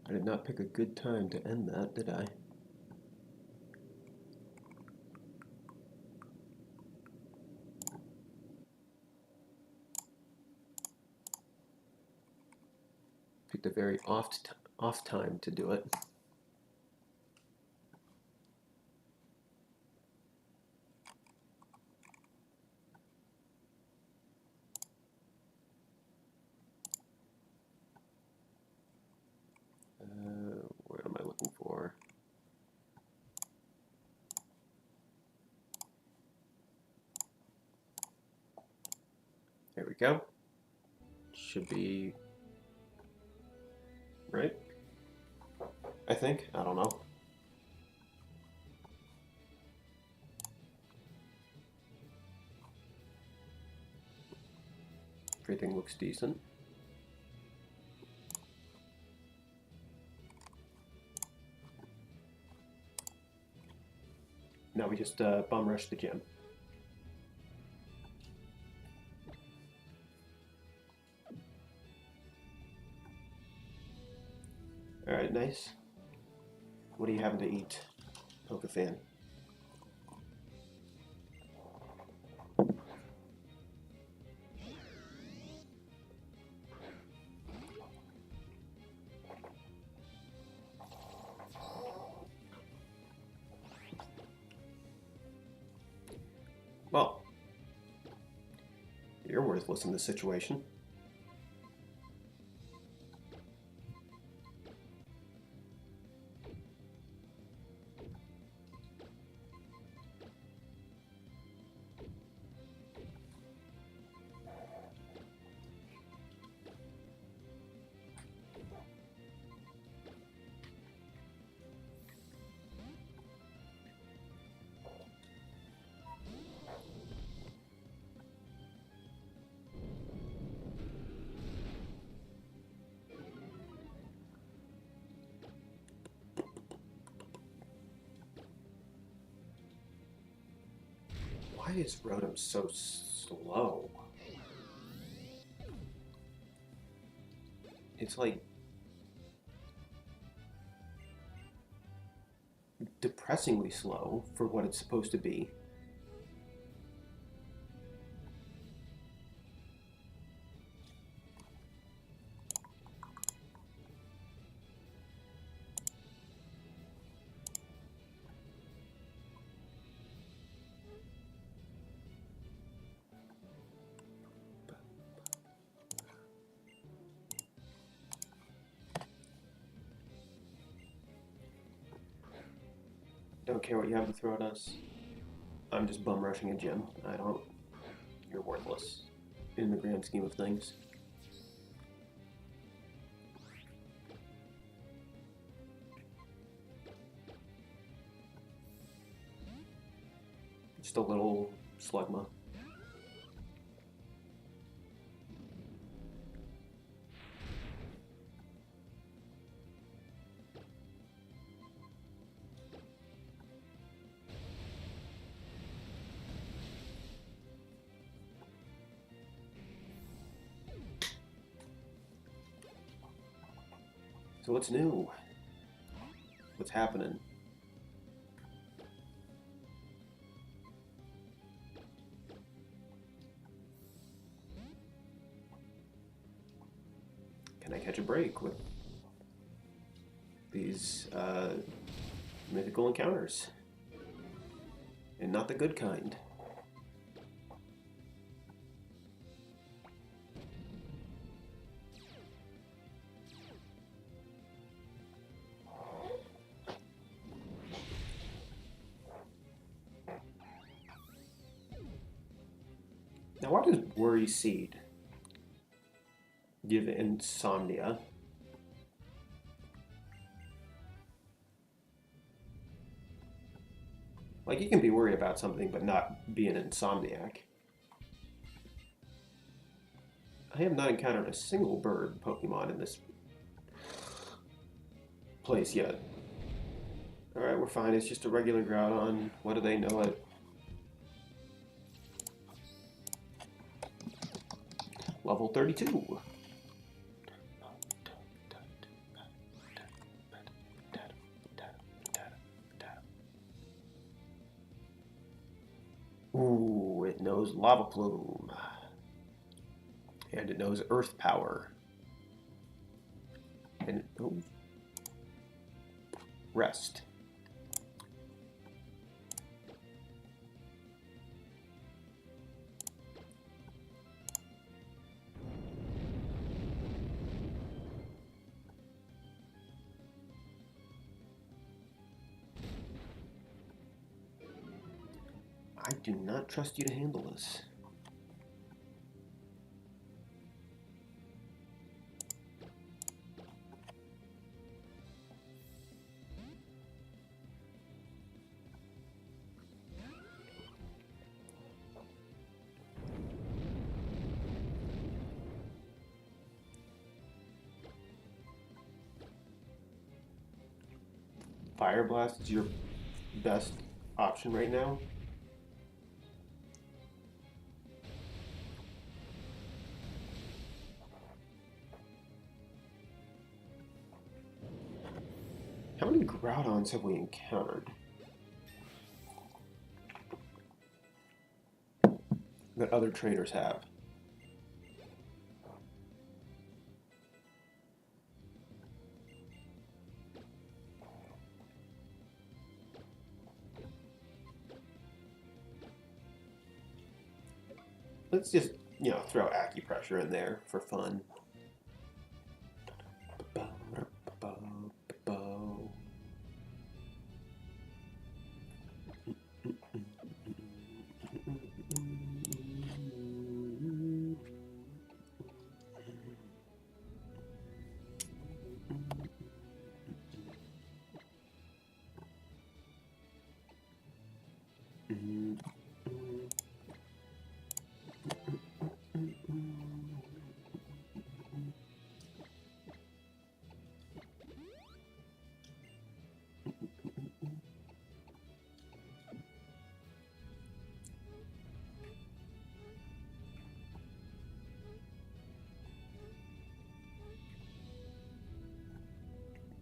I did not pick a good time to end that, did I? Picked a very off time to do it. What am I looking for? There we go. Should be right, I think. I don't know. Everything looks decent. Now we just bum rush the gym. Alright, nice. What are you having to eat, Poke-fan? Well, you're worthless in this situation. Why is Rotom so slow? It's like depressingly slow for what it's supposed to be. Don't care what you have to throw at us. I'm just bum rushing a gym. I don't. You're worthless in the grand scheme of things. Just a little slugma. So what's new? What's happening? Can I catch a break with these mythical encounters? And not the good kind. Now, why does Worry Seed give insomnia? Like, you can be worried about something but not be an insomniac. I have not encountered a single bird Pokemon in this place yet. Alright, we're fine. It's just a regular Groudon. What do they know it? Level 32. Ooh, it knows Lava Plume. And it knows Earth Power. And it knows Rest. I do not trust you to handle this. Fire Blast is your best option right now. How many Groudons have we encountered that other trainers have? Let's just, throw acupressure in there for fun.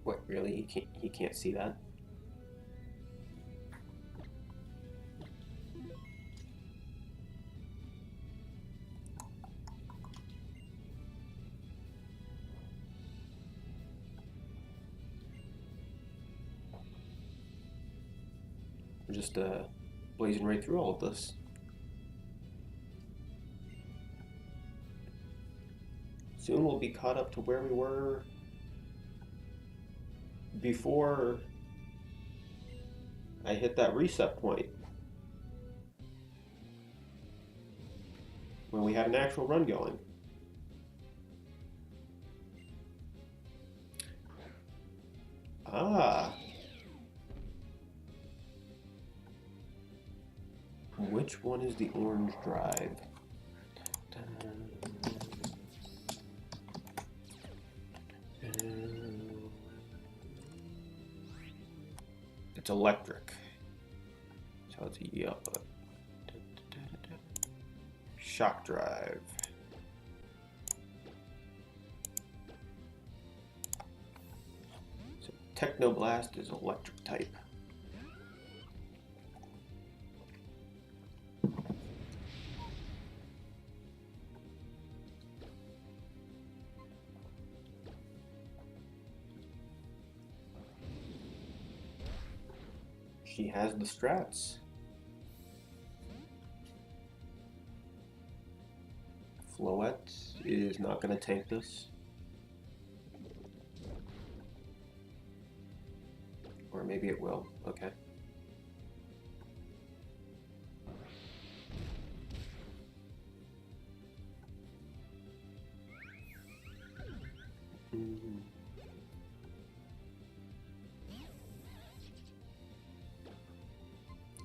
What, really? He can't see that? We're just blazing right through all of this. Soon we'll be caught up to where we were before I hit that reset point, when we had an actual run going. Ah. Which one is the orange drive? It's electric. So it's yellow. Shock drive. So Technoblast is electric type. She has the strats. Floette is not going to tank this. Or maybe it will. Okay.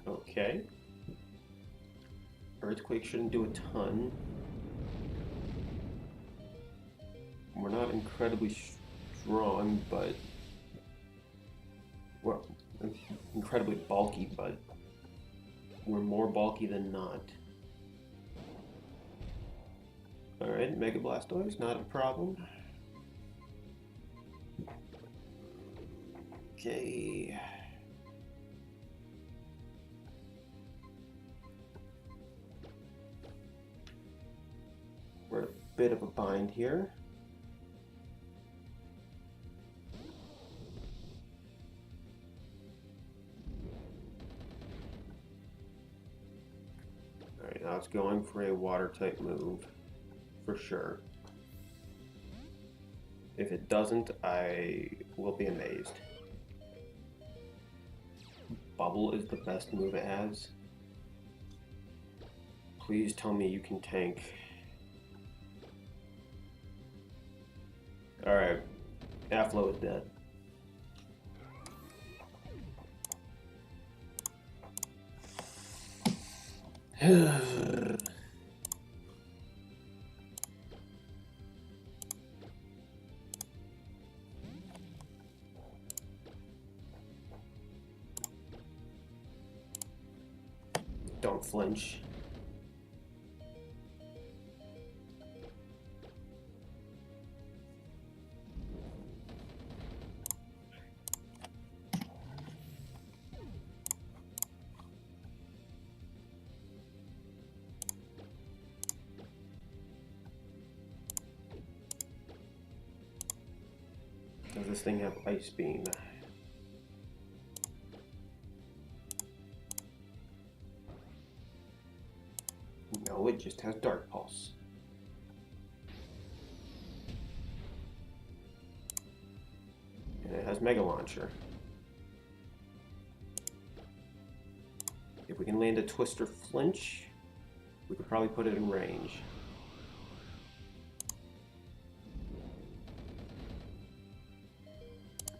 Okay. Earthquake shouldn't do a ton. We're not incredibly strong, but we're incredibly bulky, but we're more bulky than not. Alright, Mega Blastoise, not a problem. Okay. We're in a bit of a bind here. Alright, now it's going for a water type move, for sure. If it doesn't, I will be amazed. Bubble is the best move it has. Please tell me you can tank. Alright, Afflo is dead. Don't flinch. Does this thing have Ice Beam? No, it just has Dark Pulse. And it has Mega Launcher. If we can land a Twister Flinch, we could probably put it in range.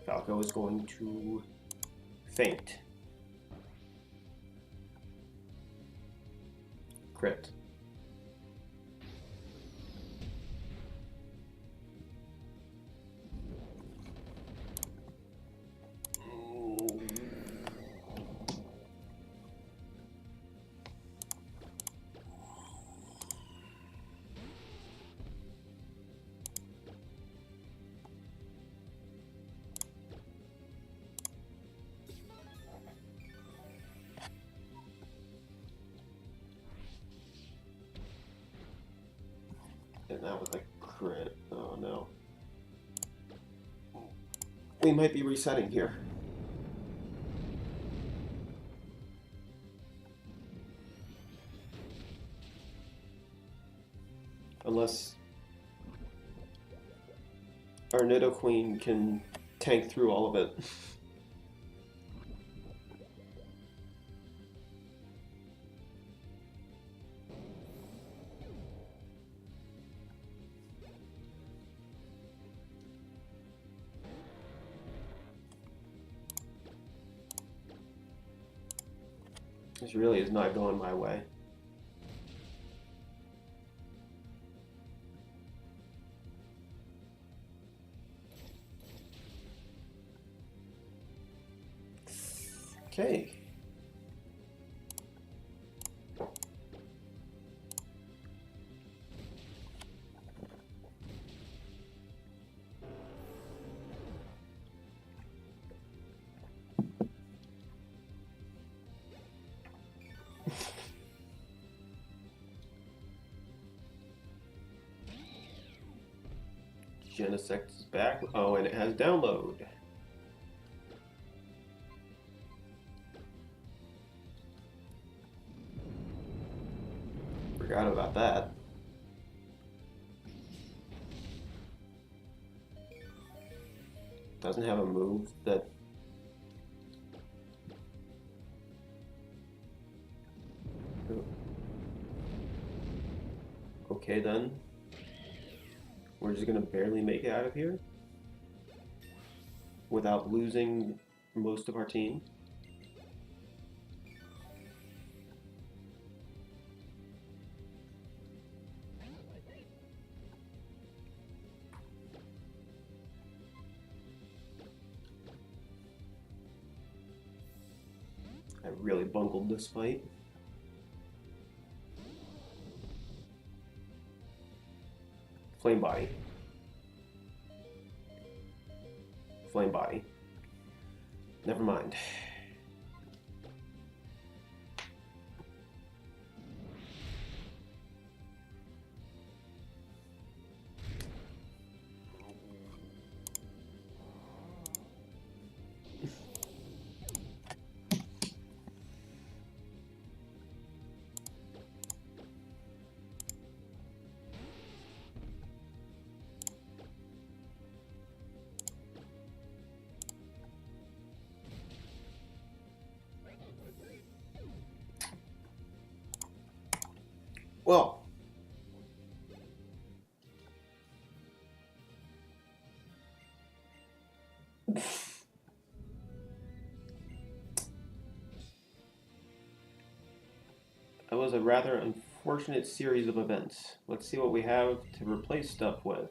Falco is going to faint. Crit. And that was a crit. Oh no. We might be resetting here. Unless our Nidoqueen can tank through all of it. This really is not going my way. Okay. Genesect is back. Oh, and it has download. Forgot about that. Doesn't have a move that... Okay then. We're just gonna barely make it out of here without losing most of our team. I really bungled this fight. Flame Body. Flame Body. Never mind. Well, that was a rather unfortunate series of events. Let's see what we have to replace stuff with.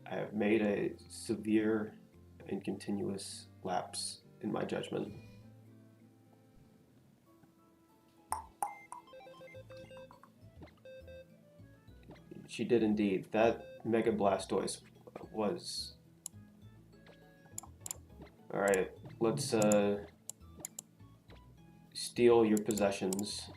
I have made a severe and continuous lapse in my judgment. She did indeed. That Mega Blastoise was... Alright, let's steal your possessions.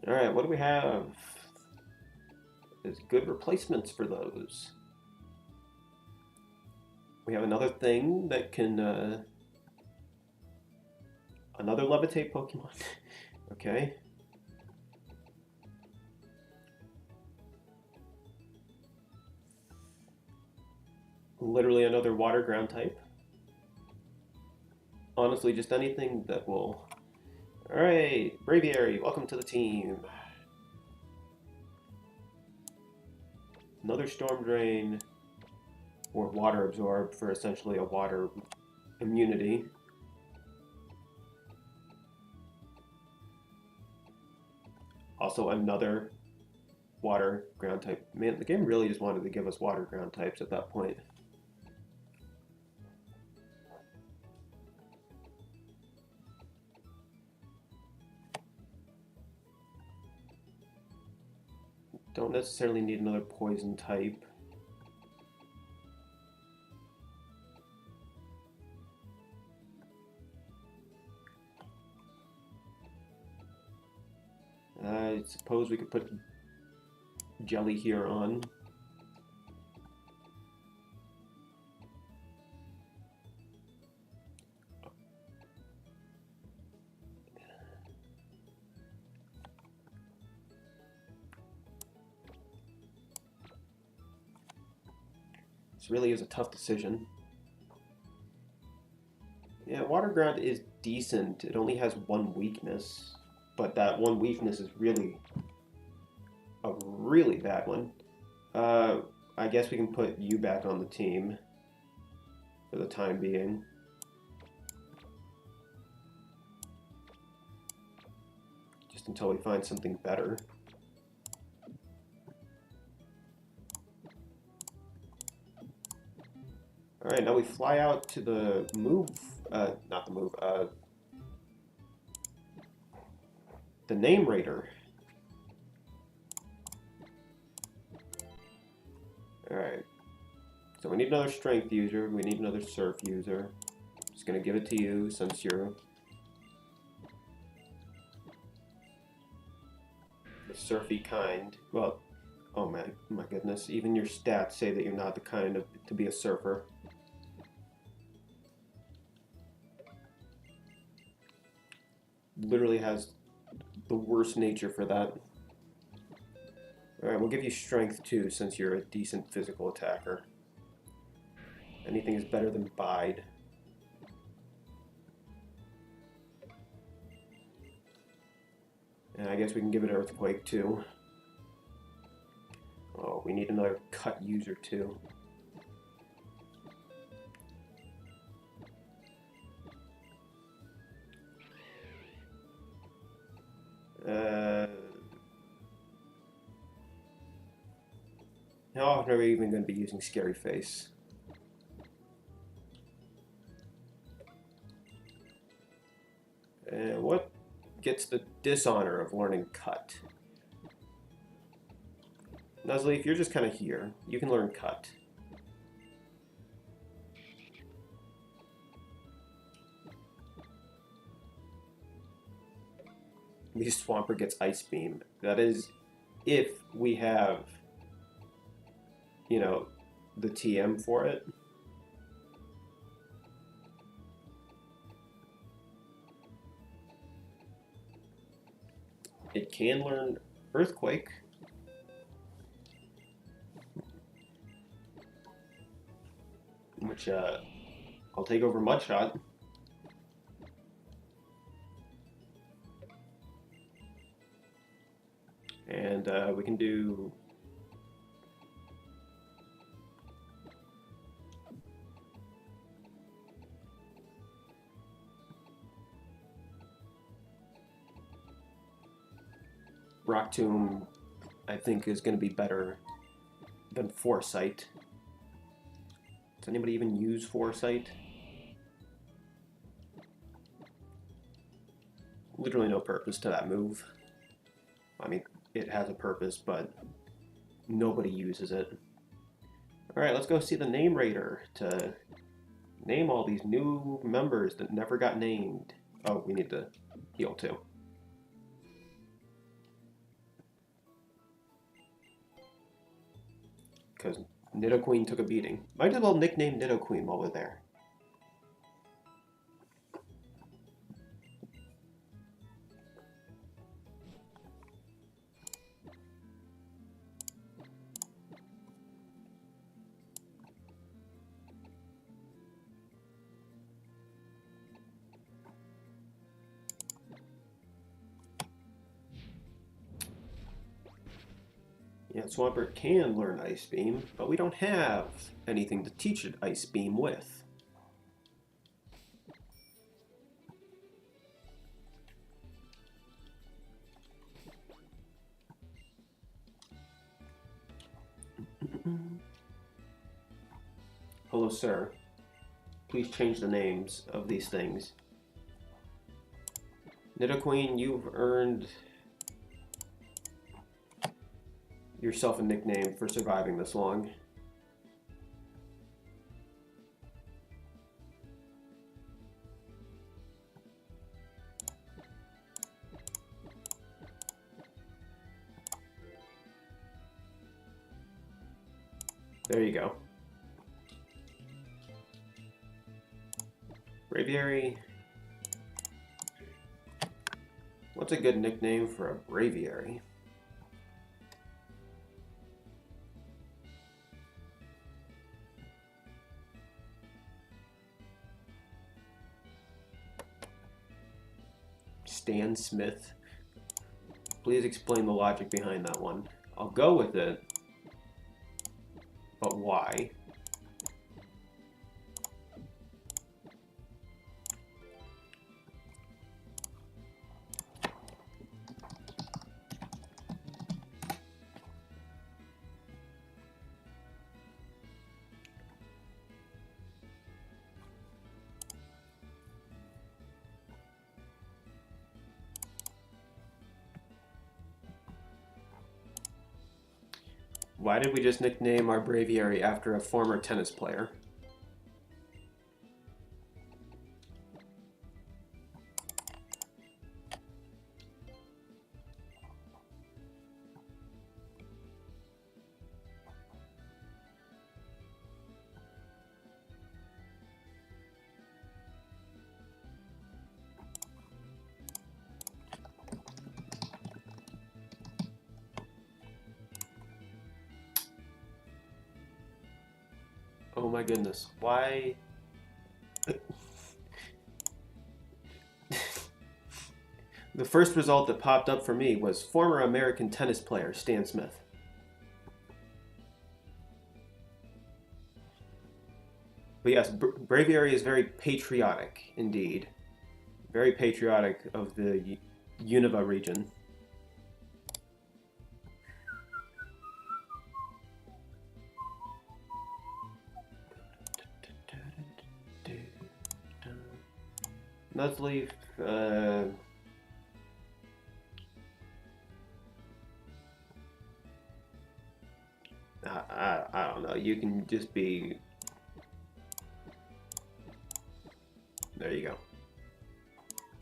Alright, what do we have? There's good replacements for those. We have another thing that can, another levitate Pokemon. Okay. Literally another water ground type. Honestly, just anything that will... Alright, Braviary, welcome to the team. Another Storm Drain, or Water Absorb for essentially a water immunity. Also another water ground type. Man, the game really just wanted to give us water ground types at that point. Don't necessarily need another poison type. I suppose we could put Jelly here on. This really is a tough decision. Yeah, Water Ground is decent. It only has one weakness, but that one weakness is really a really bad one. I guess we can put you back on the team for the time being. Just until we find something better. Alright, now we fly out to the move, not the move, the Name Raider. Alright, so we need another Strength user, we need another Surf user. Just gonna give it to you since you're the surfy kind. Well, oh my goodness, even your stats say that you're not the kind to be a surfer. Literally has the worst nature for that. Alright, we'll give you Strength too, since you're a decent physical attacker. Anything is better than Bide. And I guess we can give it Earthquake too. Oh, we need another Cut user too. How often are we even going to be using Scary Face? And what gets the dishonor of learning Cut? Nuzlocke, if you're just kind of here, you can learn Cut. At least Swampert gets Ice Beam. That is if we have, you know, the TM for it. It can learn Earthquake. Which I'll take over Mudshot. And we can do Rock Tomb, I think, is going to be better than foresight. Does anybody even use foresight? Literally no purpose to that move. I mean, it has a purpose, but nobody uses it. Alright, let's go see the name raider to name all these new members that never got named. Oh, we need to heal too. Because Nidoqueen took a beating. Might as well nickname Nidoqueen while we're there. Yeah, Swampert can learn Ice Beam, but we don't have anything to teach it Ice Beam with. Hello, sir. Please change the names of these things. Nidoqueen, you've earned yourself a nickname for surviving this long. There you go. Braviary. What's a good nickname for a Braviary? Stan Smith. Please explain the logic behind that one. I'll go with it, but why? Why did we just nickname our Braviary after a former tennis player? Oh my goodness, why? The first result that popped up for me was former American tennis player Stan Smith. But yes, Braviary is very patriotic indeed. Very patriotic of the Unova region. Nuzlocke, I don't know, you can just be... There you go.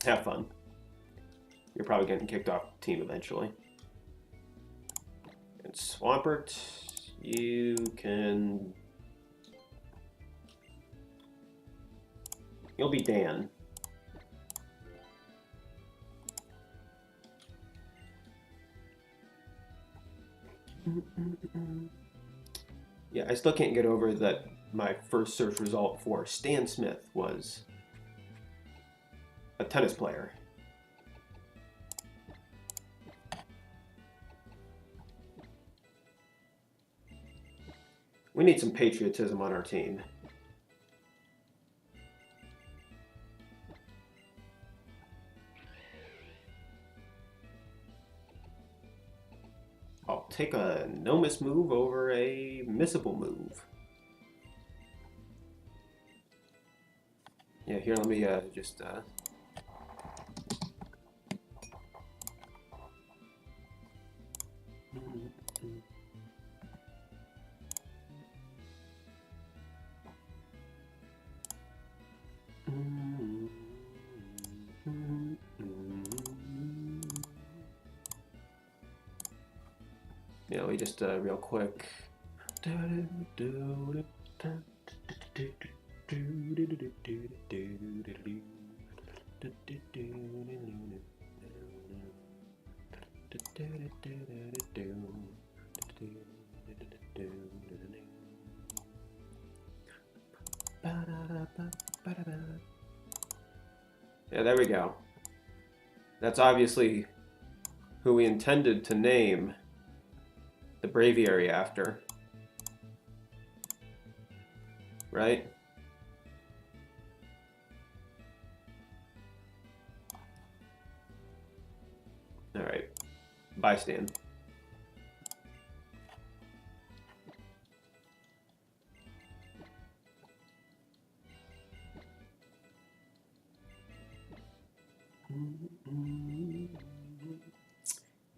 Have fun. You're probably getting kicked off the team eventually. And Swampert, you can... You'll be Dan. Yeah, I still can't get over that my first search result for Stan Smith was a tennis player. We need some patriotism on our team. I'll take a no-miss move over a missable move. Yeah, here, let me just... Yeah, we just real quick. Yeah, there we go. That's obviously who we intended to name the Braviary after. Right? Alright. Bye, Stan.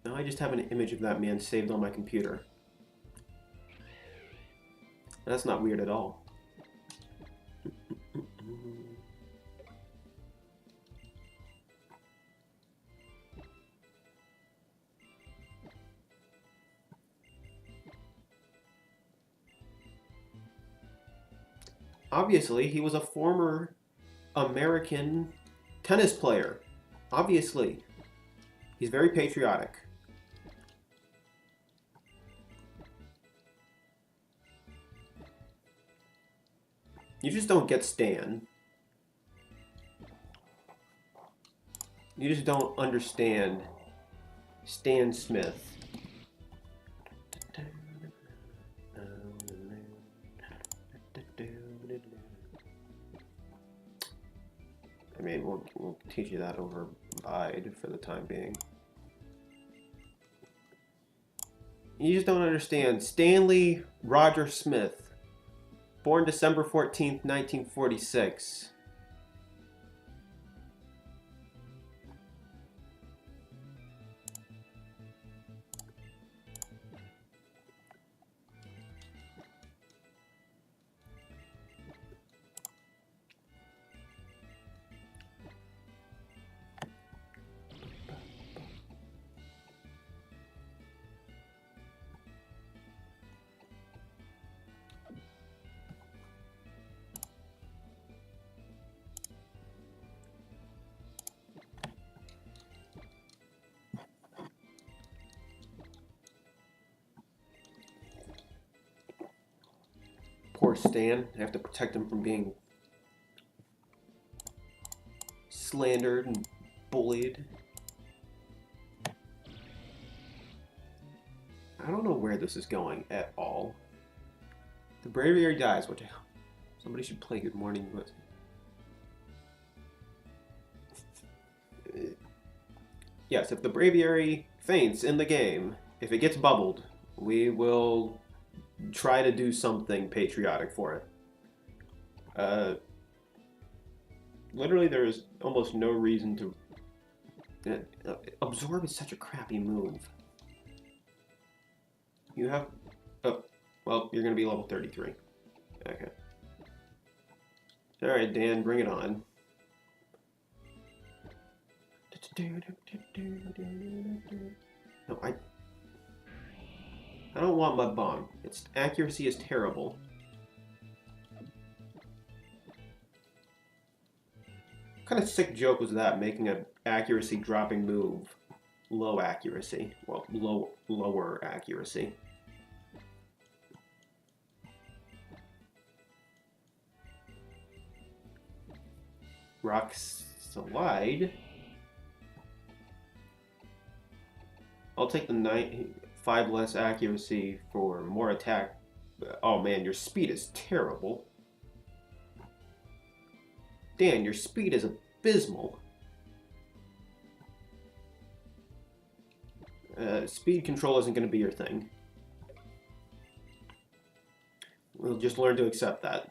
Now I just have an image of that man saved on my computer. That's not weird at all. Obviously, he was a former American tennis player. Obviously. He's very patriotic. You just don't get Stan. You just don't understand Stan Smith. I mean, we'll teach you that over Bide for the time being. You just don't understand. Stanley Roger Smith, born December 14th, 1946. Poor Stan. I have to protect him from being slandered and bullied. I don't know where this is going at all. The Braviary dies. What the hell? Somebody should play Good Morning. Yes, if the Braviary faints in the game, if it gets bubbled, we will try to do something patriotic for it. Literally, there is almost no reason to... Absorb is such a crappy move. You have... Oh, well, you're going to be level 33. Okay. Alright, Dan, bring it on. No, I don't want Mud Bomb. Its accuracy is terrible. What kind of sick joke was that, making an accuracy dropping move low accuracy? Well, lower accuracy. Rock Slide. I'll take the 5 less accuracy for more attack. Oh man, your speed is terrible. Dan, your speed is abysmal. speed control isn't going to be your thing. We'll just learn to accept that.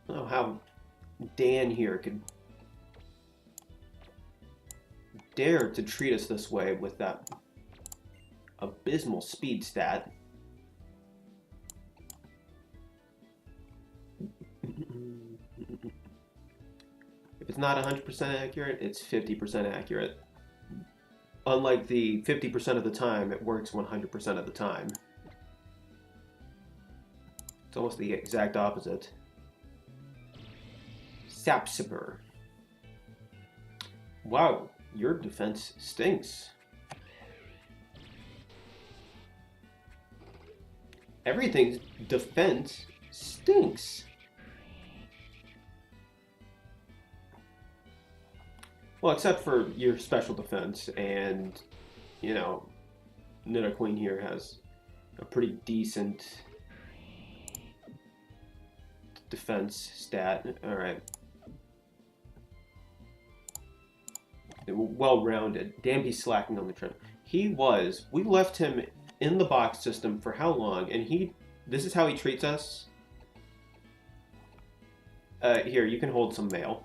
I don't know how Dan here could dare to treat us this way with that abysmal speed stat. If it's not 100% accurate, it's 50% accurate. Unlike the 50% of the time, it works 100% of the time. It's almost the exact opposite. Sapsiper. Wow, your defense stinks. Everything's defense stinks. Well, except for your special defense, and, you know, Nidoqueen here has a pretty decent defense stat. Alright. Well-rounded. Danby's slacking on the trip. He was. We left him in the box system for how long? And this is how he treats us? Here, you can hold some mail.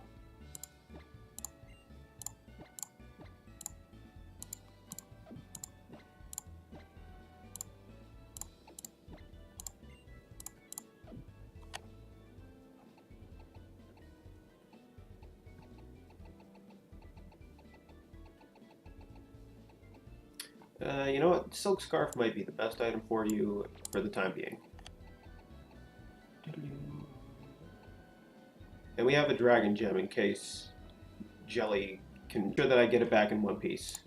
You know what? Silk Scarf might be the best item for you for the time being. And we have a Dragon Gem in case Jelly can ensure that I get it back in one piece.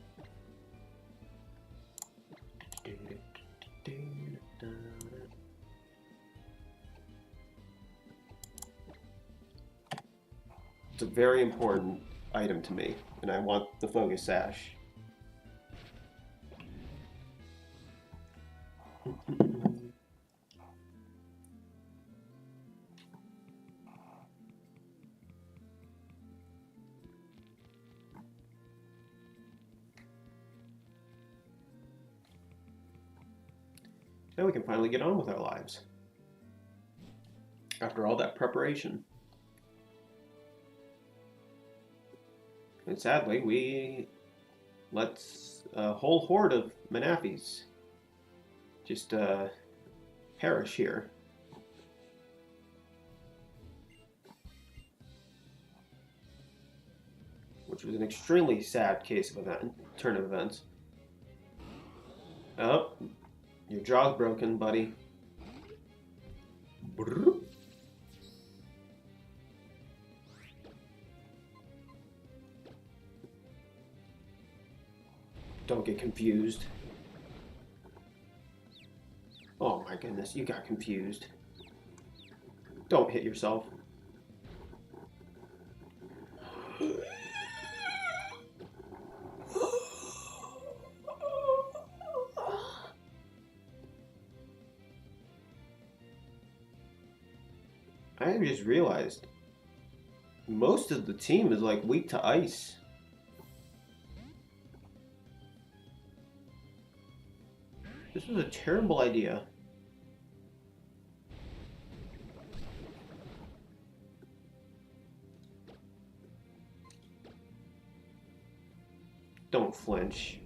It's a very important item to me, and I want the Focus Sash. Now we can finally get on with our lives. After all that preparation. And sadly, we let a whole horde of Manaphies just perish here. Which was an extremely sad case of turn of events. Oh, your jaw's broken, buddy. Don't get confused. Oh my goodness, you got confused. Don't hit yourself. I just realized most of the team is like weak to ice. This was a terrible idea. Don't flinch.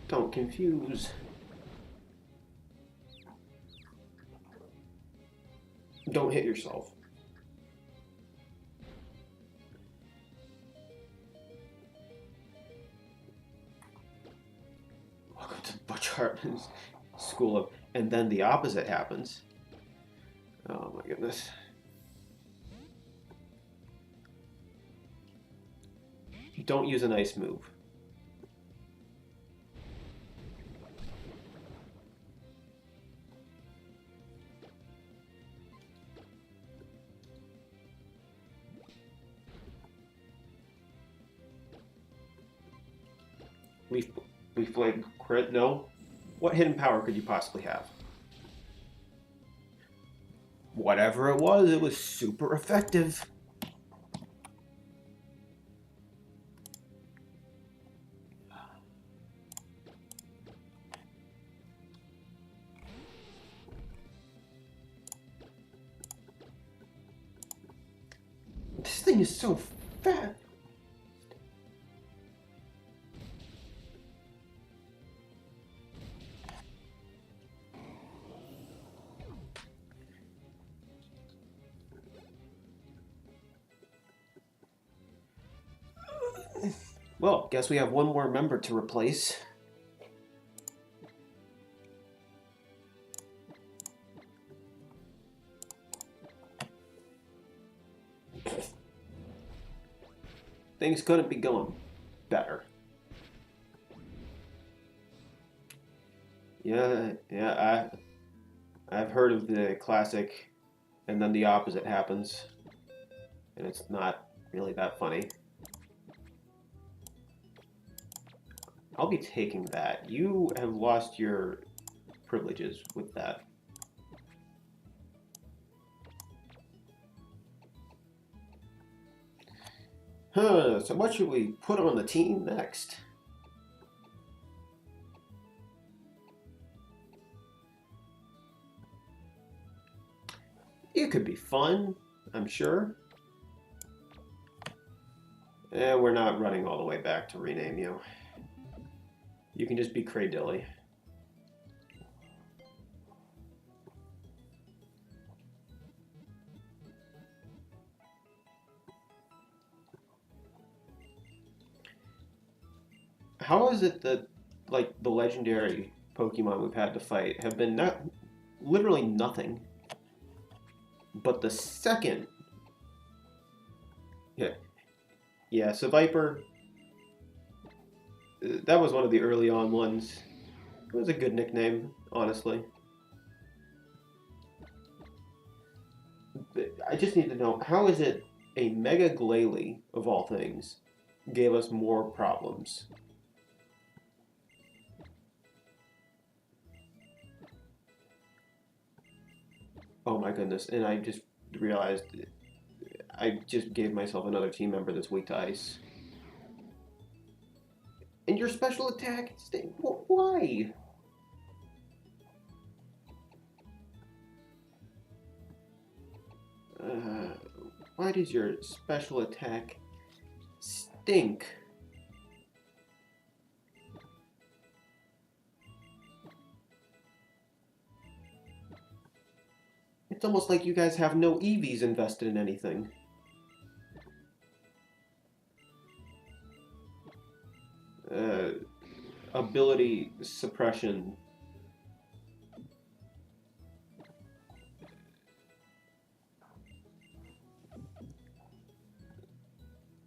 Don't confuse. Don't hit yourself. Welcome to Butch Hartman's School of... And then the opposite happens. Oh my goodness. Don't use an ice move. Leaf, Leaf Blade crit? No. What hidden power could you possibly have? Whatever it was super effective. This thing is so fat. Well, guess we have one more member to replace. Things couldn't be going better. Yeah, I've heard of the classic, and then the opposite happens, and it's not really that funny. I'll be taking that. You have lost your privileges with that. So what should we put on the team next? It could be fun, I'm sure. And we're not running all the way back to rename you. You can just be Craydilly. How is it that, like, the legendary Pokemon we've had to fight have been literally nothing, but the second... Yeah, so Viper, that was one of the early on ones. It was a good nickname, honestly. But I just need to know, how is it a Mega Glalie, of all things, gave us more problems? Oh my goodness, and I just realized I just gave myself another team member that's weak to ice. And your special attack? Why? Why does your special attack stink? It's almost like you guys have no EVs invested in anything. Ability suppression.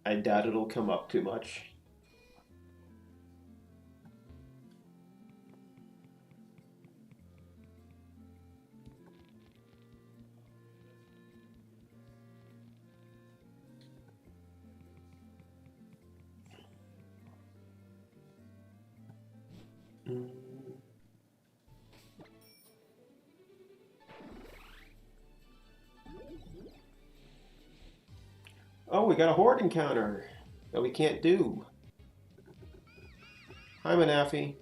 I doubt it'll come up too much. Oh, we got a horde encounter that we can't do. Hi, Manafi.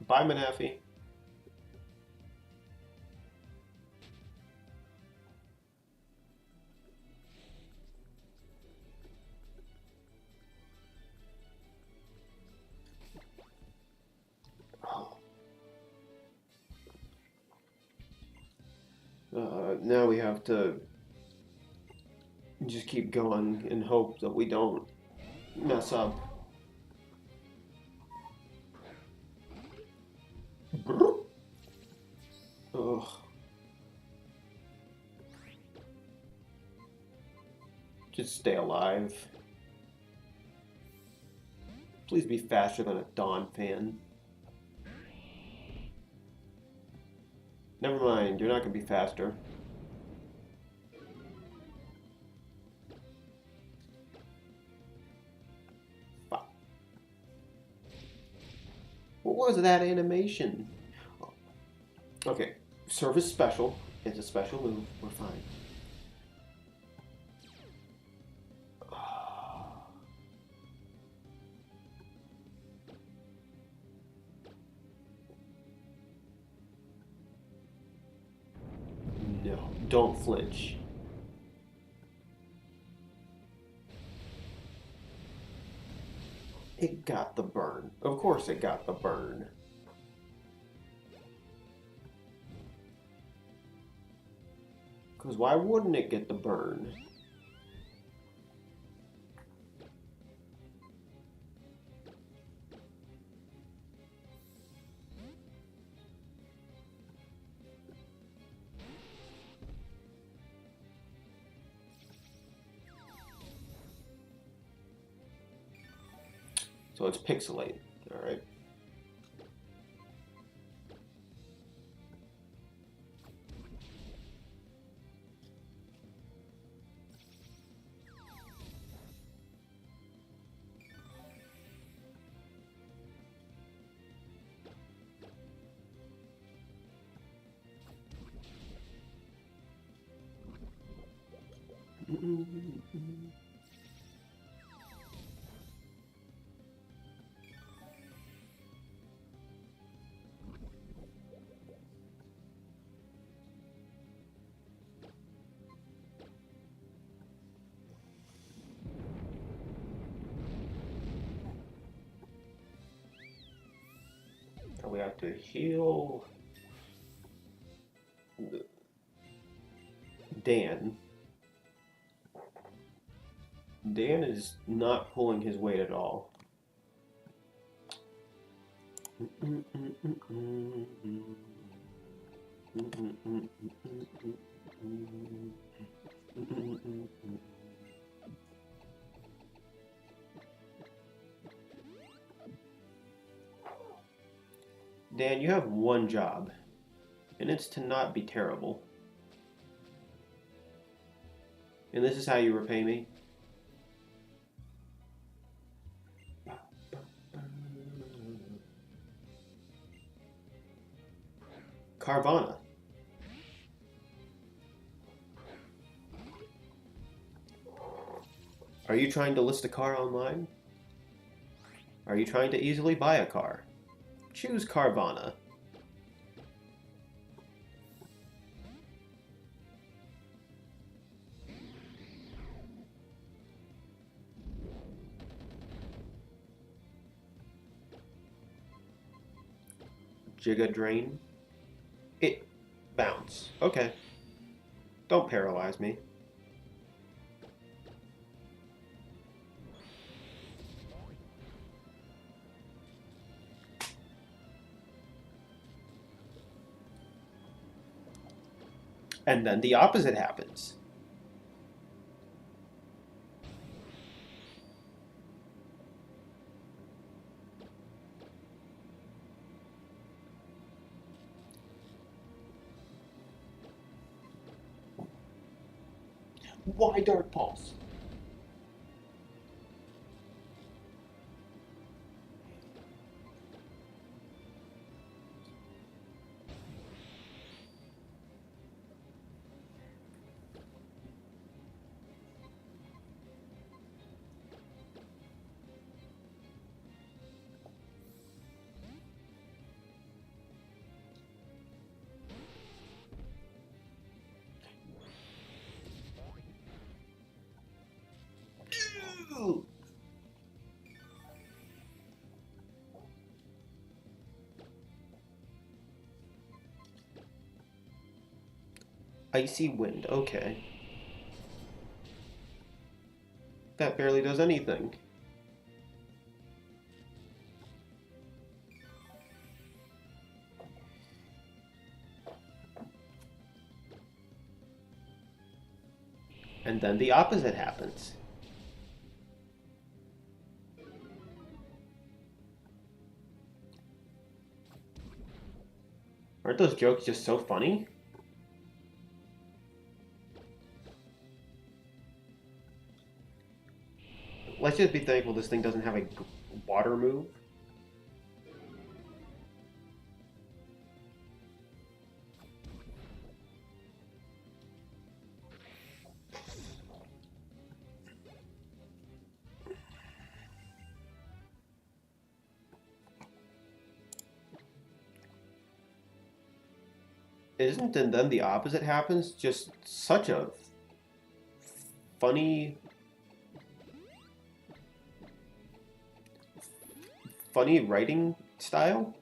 Bye, Manafi. Now we have to just keep going and hope that we don't mess up. Ugh. Just stay alive. Please be faster than a Dawn fan. Never mind, you're not going to be faster. was that animation? Okay, service special. It's a special move. We're fine. No, don't flinch. It got the burn. Of course it got the burn. Because why wouldn't it get the burn? So it's pixelate, all right? We have to heal Dan. Dan is not pulling his weight at all. Dan, you have one job, and it's to not be terrible. And this is how you repay me? Carvana. Are you trying to list a car online? Are you trying to easily buy a car? Choose Carvana. Giga Drain. It bounce. Okay. Don't paralyze me. And then the opposite happens. Why Dark Pulse? Icy Wind, okay. That barely does anything. And then the opposite happens. Aren't those jokes just so funny? Let's just be thankful this thing doesn't have a water move. isn't, and then the opposite happens. Just such a funny, funny writing style.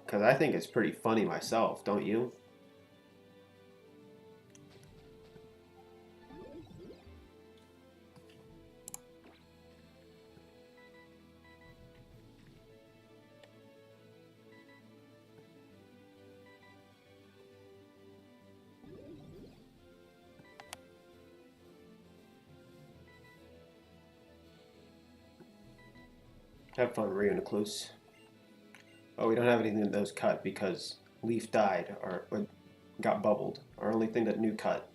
Because I think it's pretty funny myself, don't you? Have fun, Reunacluse. Oh, we don't have anything that was cut because Leaf died or got bubbled. Our only thing that new cut.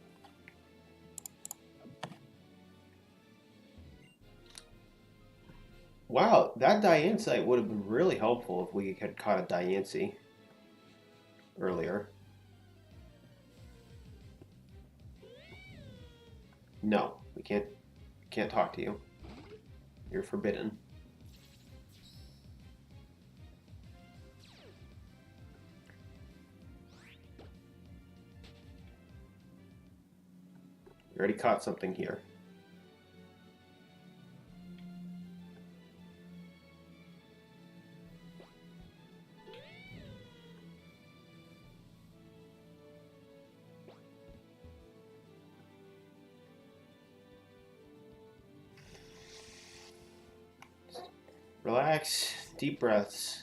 Wow, that Diancite would have been really helpful if we had caught a Diancie earlier. No, we can't talk to you. You're forbidden. We already caught something here. Relax, deep breaths.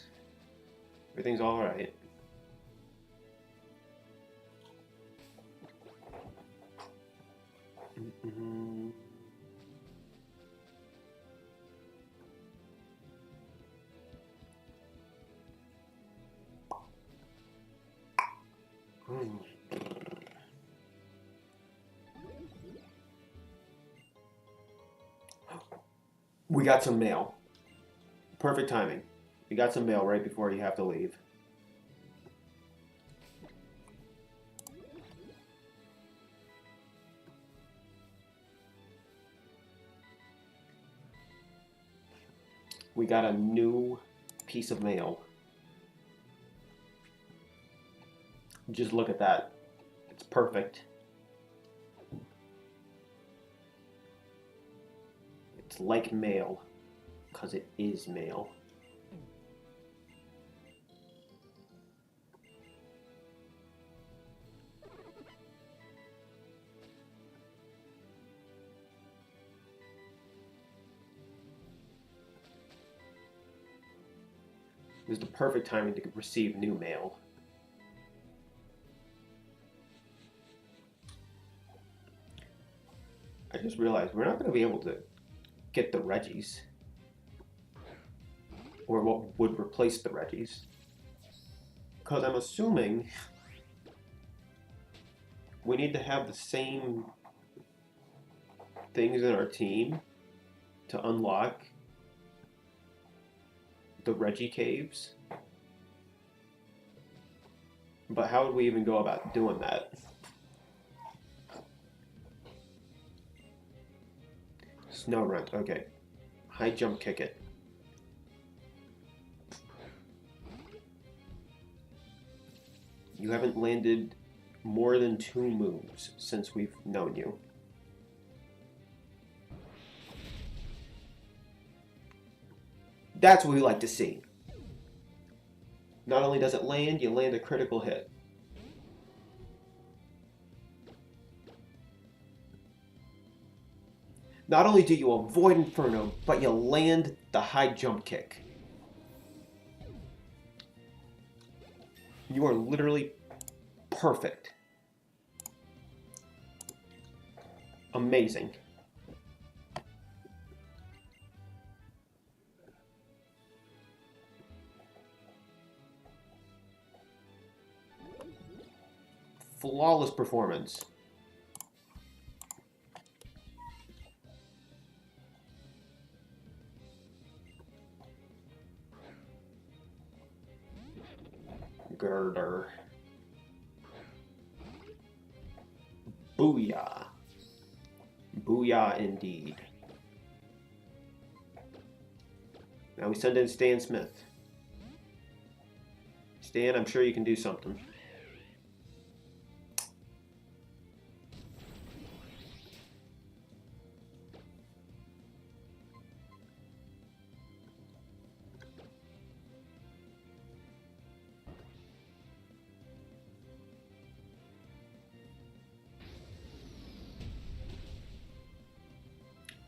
Everything's all right. Mm-hmm. We got some mail. Perfect timing. We got some mail right before you have to leave. We got a new piece of mail. Just look at that. It's perfect. It's like mail, because it is mail. It was the perfect timing to receive new mail. I just realized we're not going to be able to get the Reggies. Or what would replace the Reggies. Because I'm assuming we need to have the same things in our team to unlock the Reggie caves. But how would we even go about doing that? Snow Rent, okay. High jump kick it. You haven't landed more than 2 moves since we've known you. That's what we like to see. Not only does it land, you land a critical hit. Not only do you avoid Inferno, but you land the high jump kick. You are literally perfect. Amazing. Flawless performance. Girder. Booyah. Booyah indeed. Now we send in Stan Smith. Stan, I'm sure you can do something.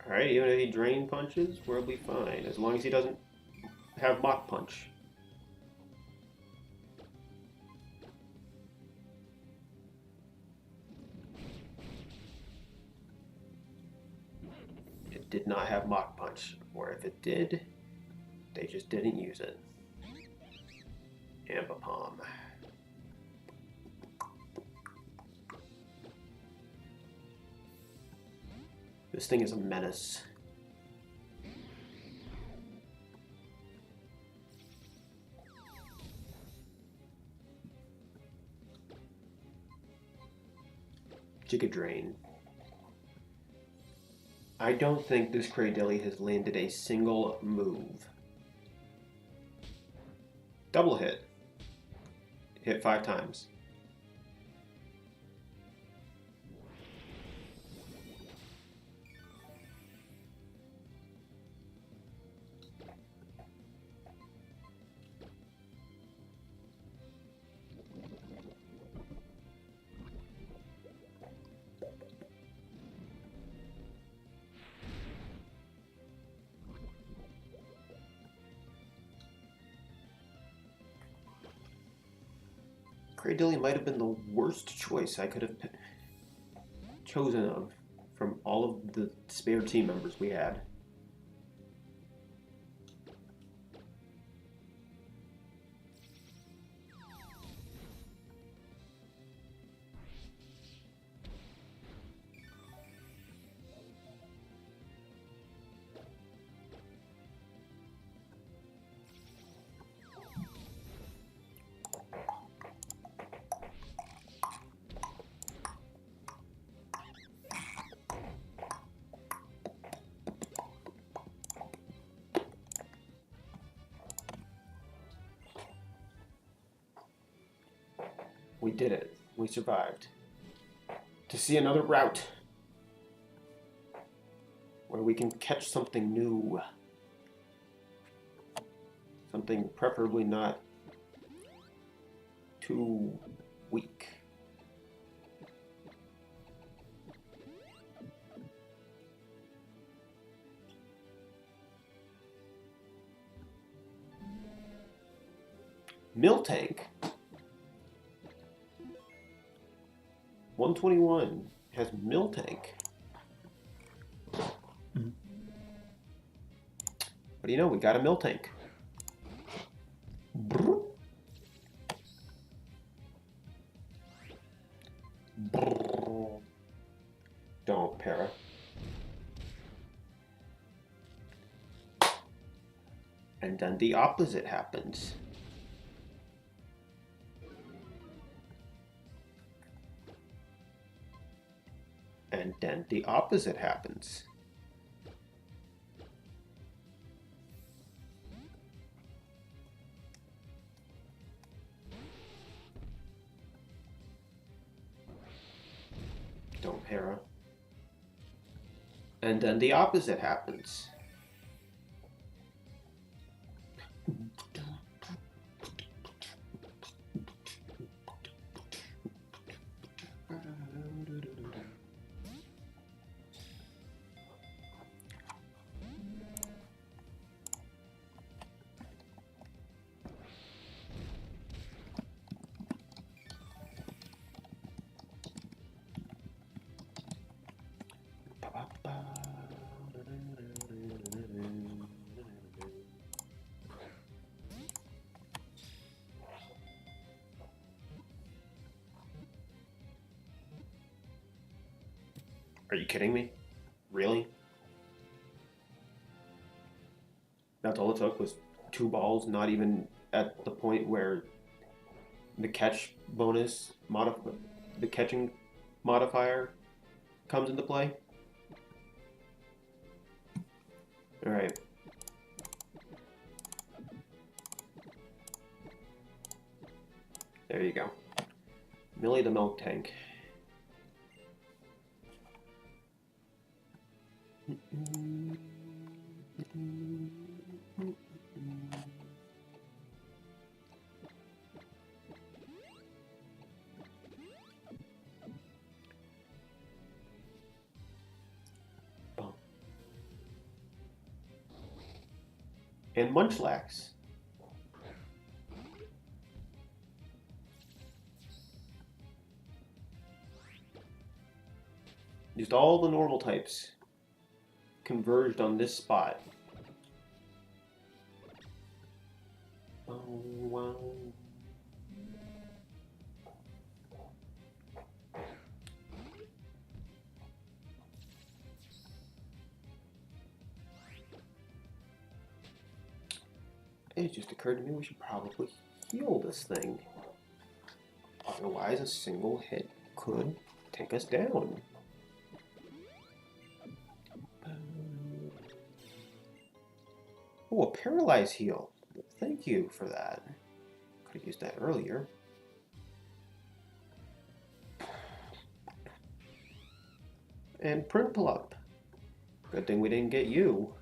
Alright, even if he drain punches, we'll be fine. As long as he doesn't have Mach Punch. It did not have Mach Punch. Or if it did, they just didn't use it. Ambipom. This thing is a menace. Giga Drain. I don't think this Cradilly has landed a single move. Double hit. Hit 5 times. Cradilly might have been the worst choice I could have chosen of from all of the spare team members we had. We did it. We survived. To see another route where we can catch something new. Something preferably not too weak. Miltank. 121 has Miltank. Mm-hmm. What do you know? We got a Miltank. Brr. Brr. Don't, Para. And then the opposite happens. And then the opposite happens. Don't, Para. And then the opposite happens. Are you kidding me? Really? That's all it took was 2 balls, not even at the point where the catch bonus the catching modifier comes into play. Alright. There you go. Millie the milk tank. And Munchlax. Just all the normal types converged on this spot. Oh, wow. It just occurred to me we should probably heal this thing. Otherwise, a single hit could take us down. Oh, a paralyze heal. Thank you for that. Could have used that earlier. And print pull up. Good thing we didn't get you.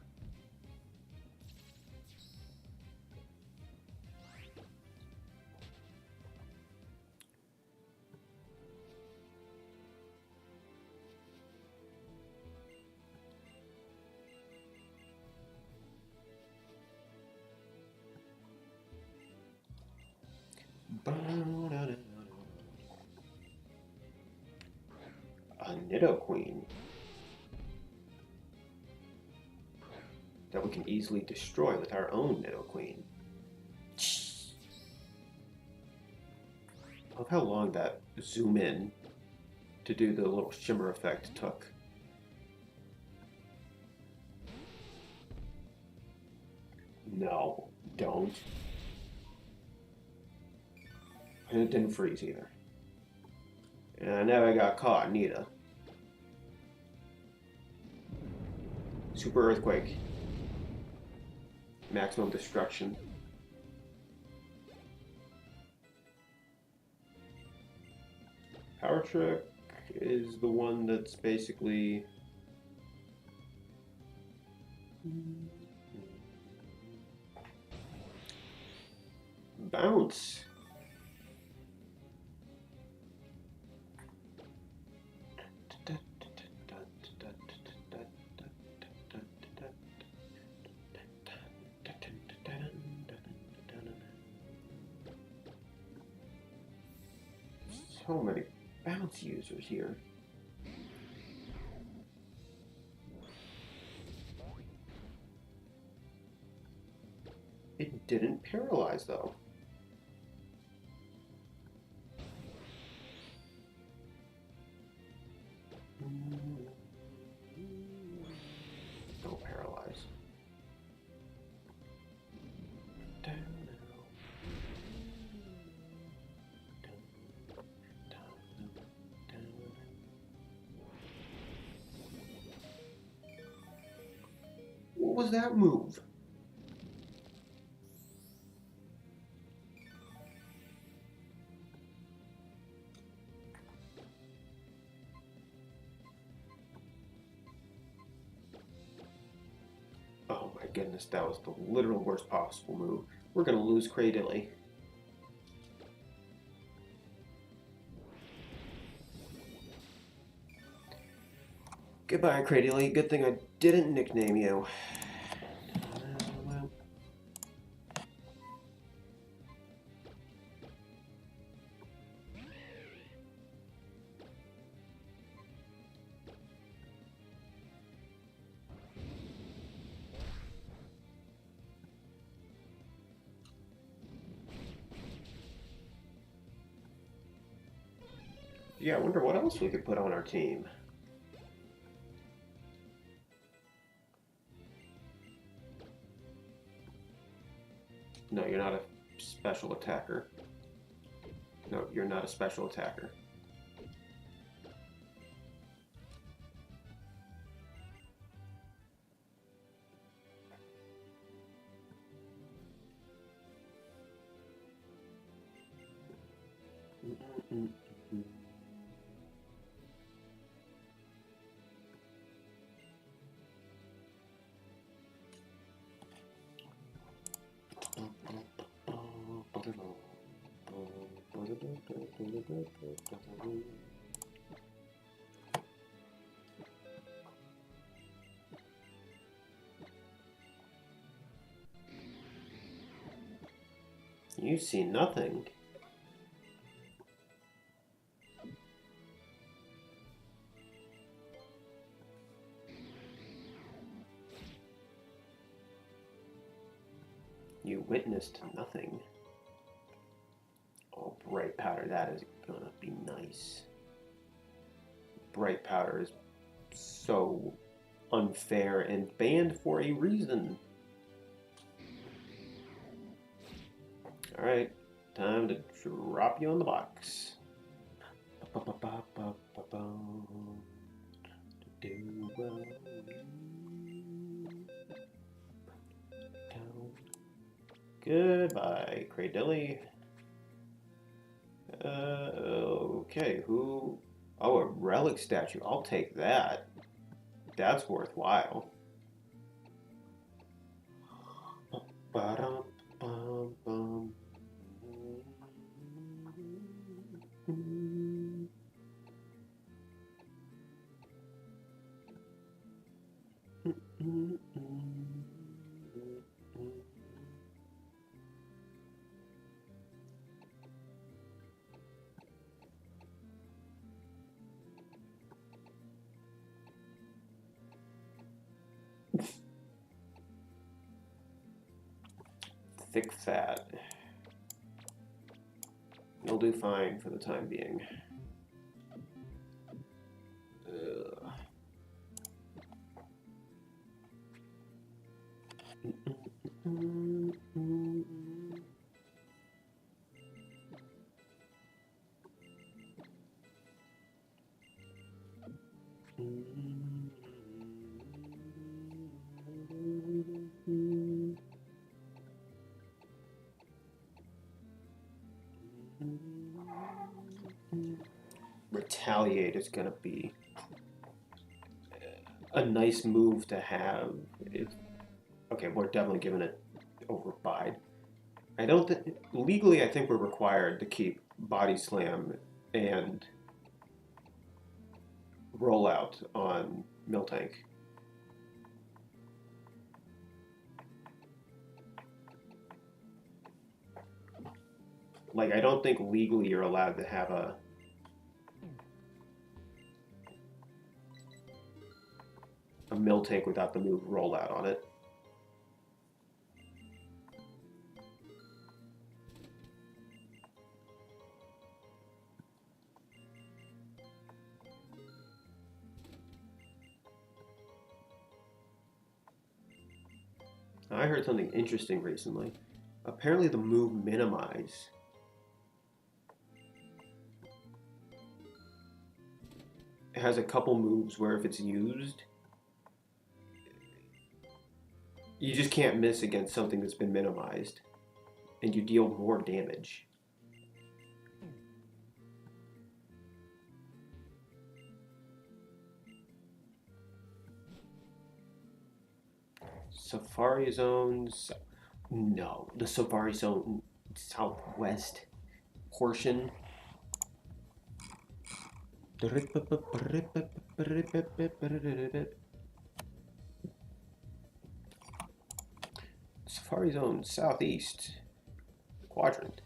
A Nidoqueen that we can easily destroy with our own Nidoqueen. I love how long that zoom in to do the little shimmer effect took. No, don't. And it didn't freeze either. And I never got caught, neither. Super Earthquake. Maximum destruction. Power Trick is the one that's basically... Bounce. So many bounce users here. It didn't paralyze though. Don't paralyze. Down now. What was that move? Oh my goodness, that was the literal worst possible move. We're gonna lose Cradily. Goodbye, Cradily. Good thing I didn't nickname you. Yeah, I wonder what else we could put on our team. No, you're not a special attacker. No, you're not a special attacker. You see nothing. You witnessed nothing. Oh, bright powder, that is gonna be nice. Bright powder is so unfair and banned for a reason. Alright, time to drop you on the box. Goodbye, Cradilly. Okay, who? Oh, a relic statue. I'll take that. That's worthwhile. Thick fat. You'll do fine for the time being. Retaliate is going to be a nice move to have. Okay, we're definitely giving it overbide. I don't think legally. I think we're required to keep body slam and rollout on Miltank. Like, I don't think legally you're allowed to have a Miltank without the move rollout on it. I heard something interesting recently. Apparently the move Minimize has a couple moves where if it's used, you just can't miss against something that's been minimized, and you deal more damage. Safari Zones. No, the Safari Zone southwest portion. Safari Zone southeast quadrant.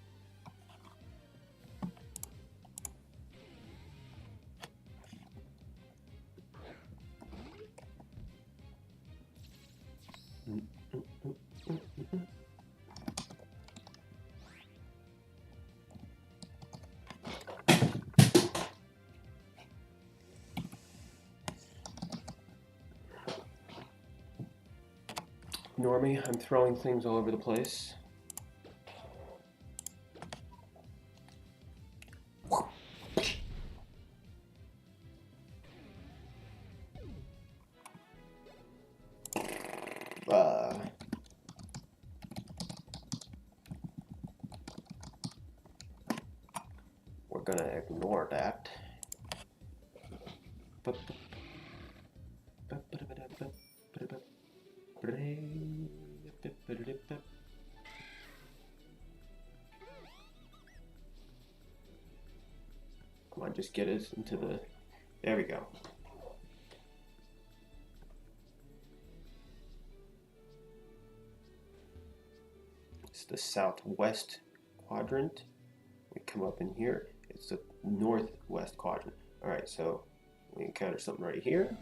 Ignore me, I'm throwing things all over the place. We're gonna ignore that. on, just get us into the... There we go. It's the southwest quadrant. We come up in here. It's the northwest quadrant. All right, so we encounter something right here.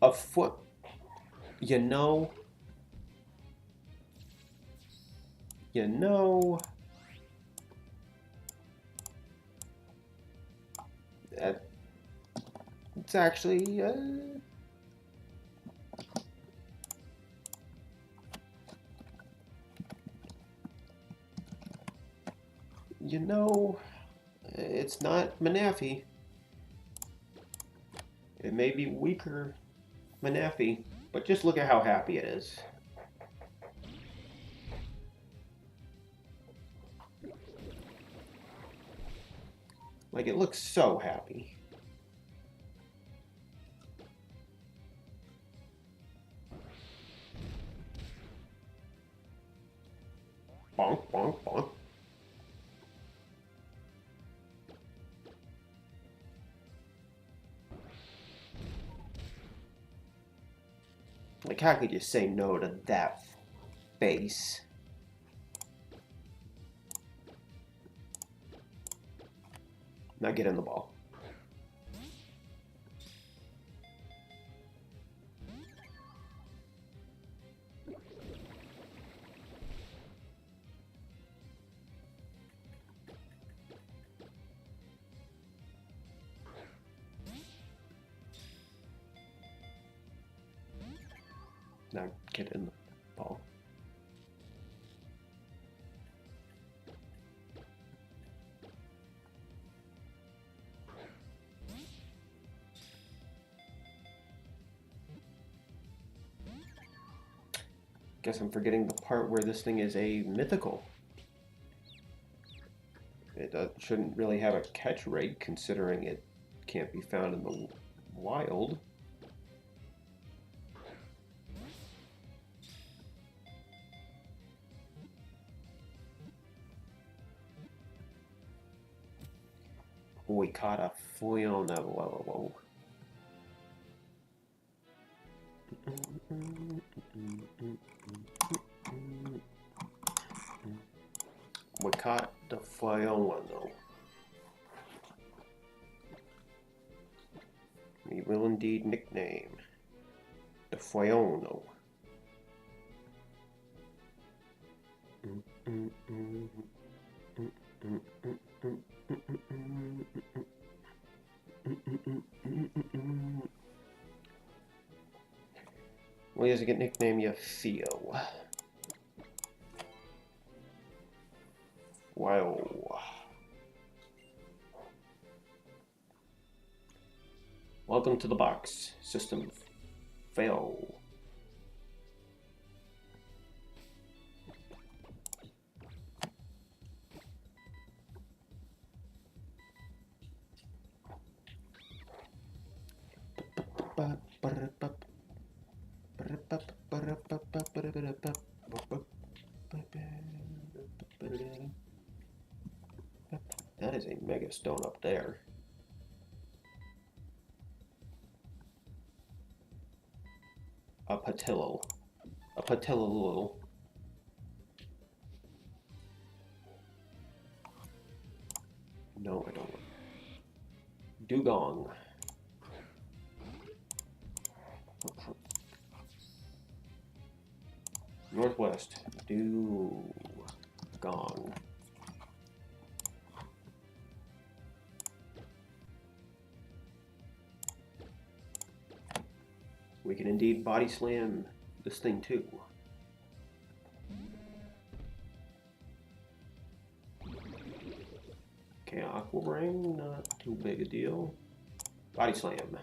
A foot. You know. That it's actually it's not Manafi. It may be weaker Manafi, but just look at how happy it is. Like, it looks so happy. Bonk, bonk, bonk. Like, how could you say no to that face? Now get in the ball. Now get in the ball. Guess I'm forgetting the part where this thing is a mythical. It shouldn't really have a catch rate considering it can't be found in the wild. We caught a Winona. Whoa. We caught the Winona. We will indeed nickname the Winona. Well, he has a good nickname, you Theo. Wow. Welcome to the box. System fail. That is a mega stone up there. A patillo. A patillo. No, I don't. Dugong. Northwest. Dugong. We can indeed body slam this thing too. Okay, Aqua Ring, not too big a deal. Body slam.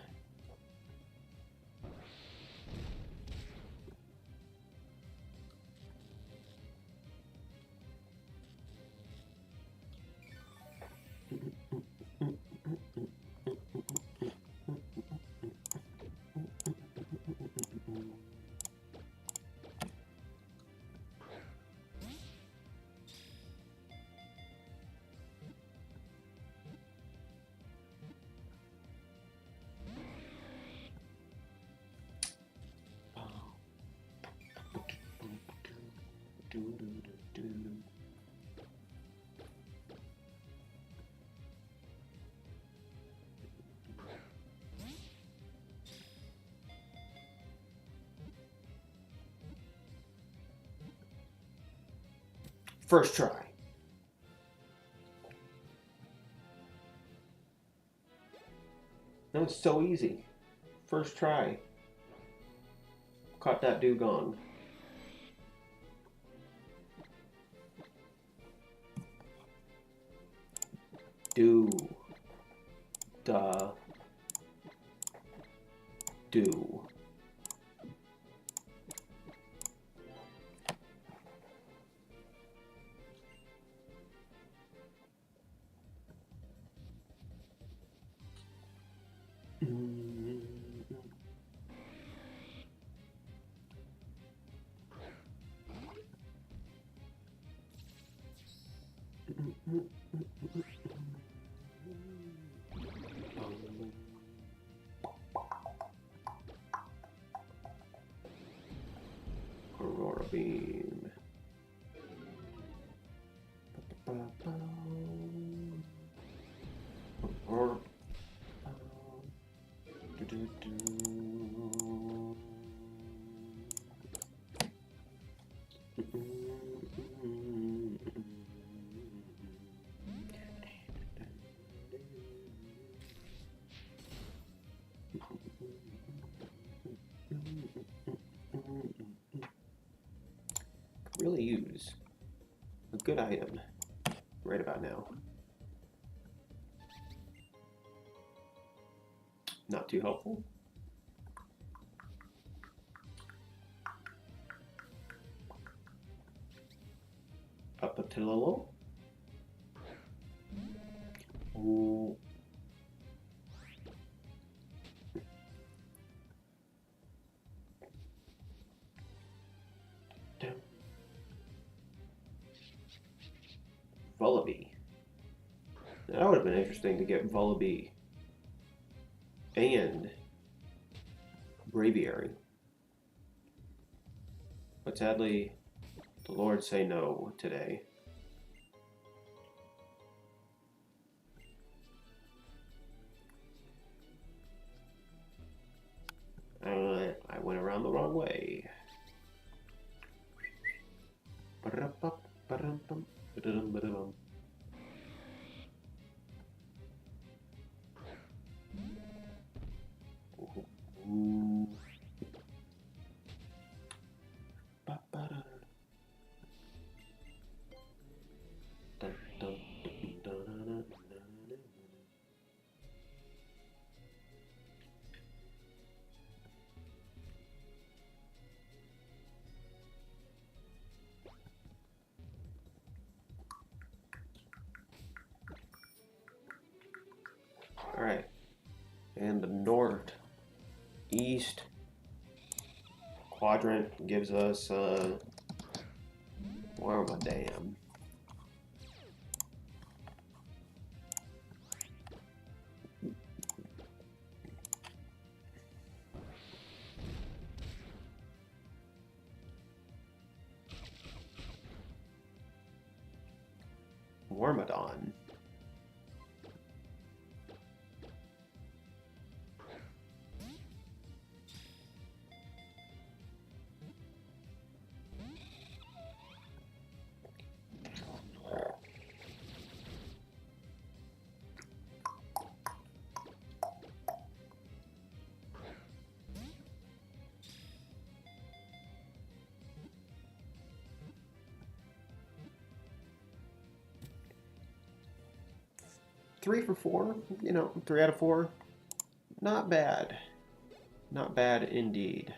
First try. That was so easy. First try. Caught that dugong. Do. Do. Aurora beam. Aurora. Really use a good item right about now. Not too helpful. Up a little. Ooh. Vullaby. That would have been interesting to get Vullaby and Braviary. But sadly, the Lord say no today. I went around the wrong way. Ooh. All right, and the northeast quadrant gives us where am I damn? Wormadon. Three for four, you know, 3 out of 4. Not bad. Not bad indeed.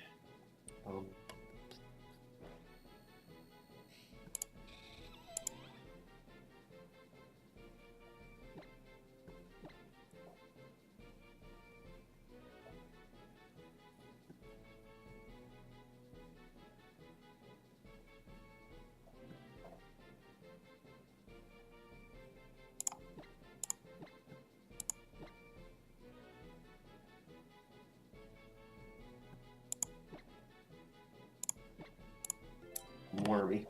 Wormy.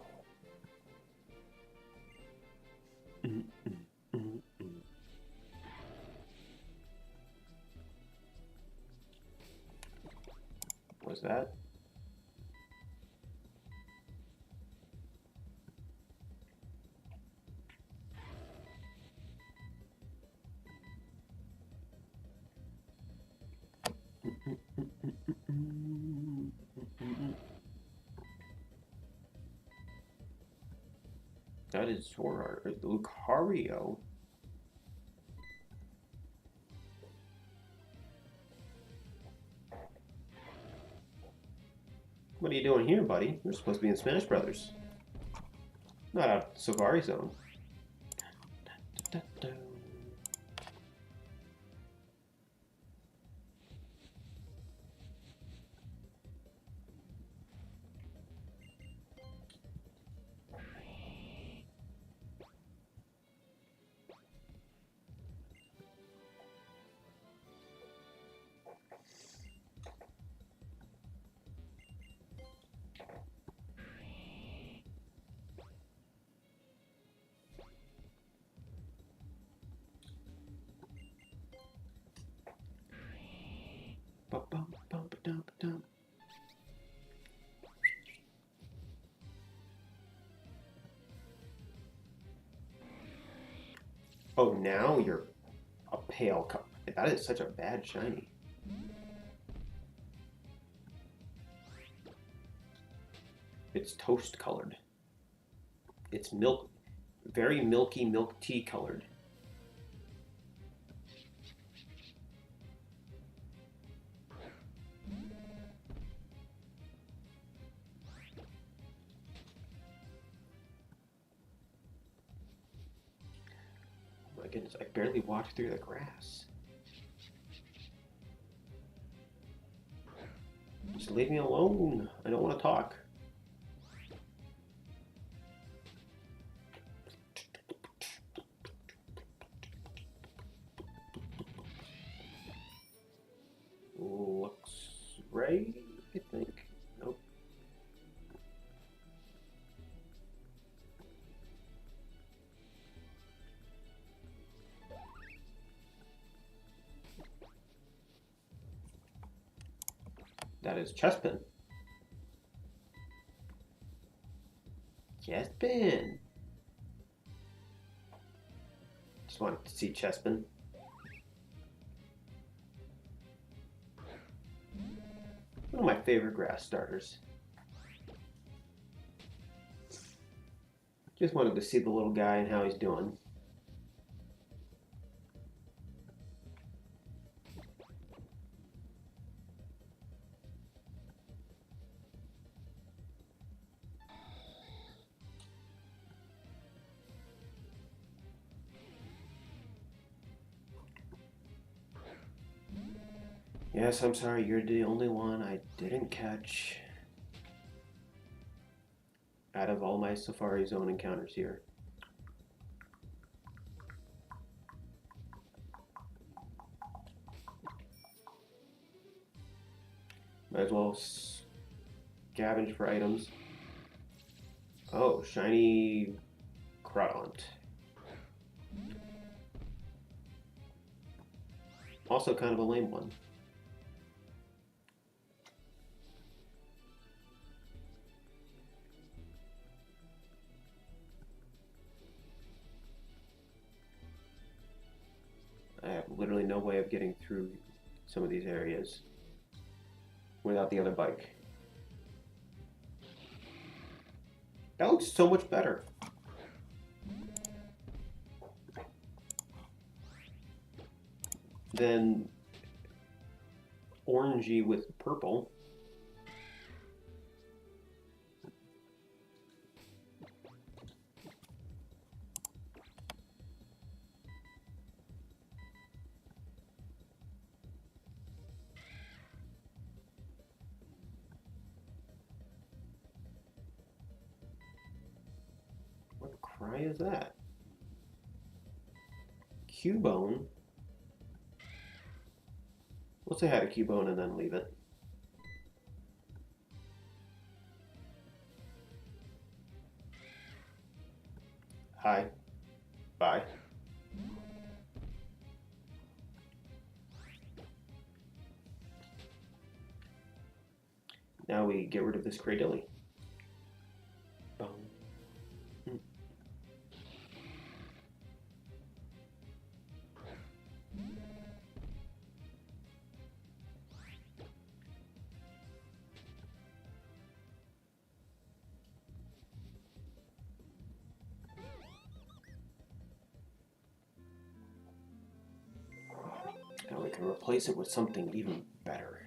What's that? That is Zora, or Lucario. What are you doing here, buddy? You're supposed to be in Smash Brothers. Not out of the Safari Zone. Oh, now you're a pale color. That is such a bad shiny. It's toast colored. It's milk, very milky milk tea colored. Oh my goodness, I barely walked through the grass. Just leave me alone. I don't want to talk. Looks right, I think. Nope. That is Chespin. Chespin. Just wanted to see Chespin. One of my favorite grass starters. Just wanted to see the little guy and how he's doing. Yes, I'm sorry, you're the only one I didn't catch out of all my Safari Zone encounters here. Might as well scavenge for items. Oh, shiny Crawdaunt. Also kind of a lame one. I have literally no way of getting through some of these areas without the other bike. That looks so much better. Than orangey with purple. What cry is that? Cubone? We'll say hi to Cubone and then leave it. Hi. Bye. Now we get rid of this Cradilly. Boom. can replace it with something even better.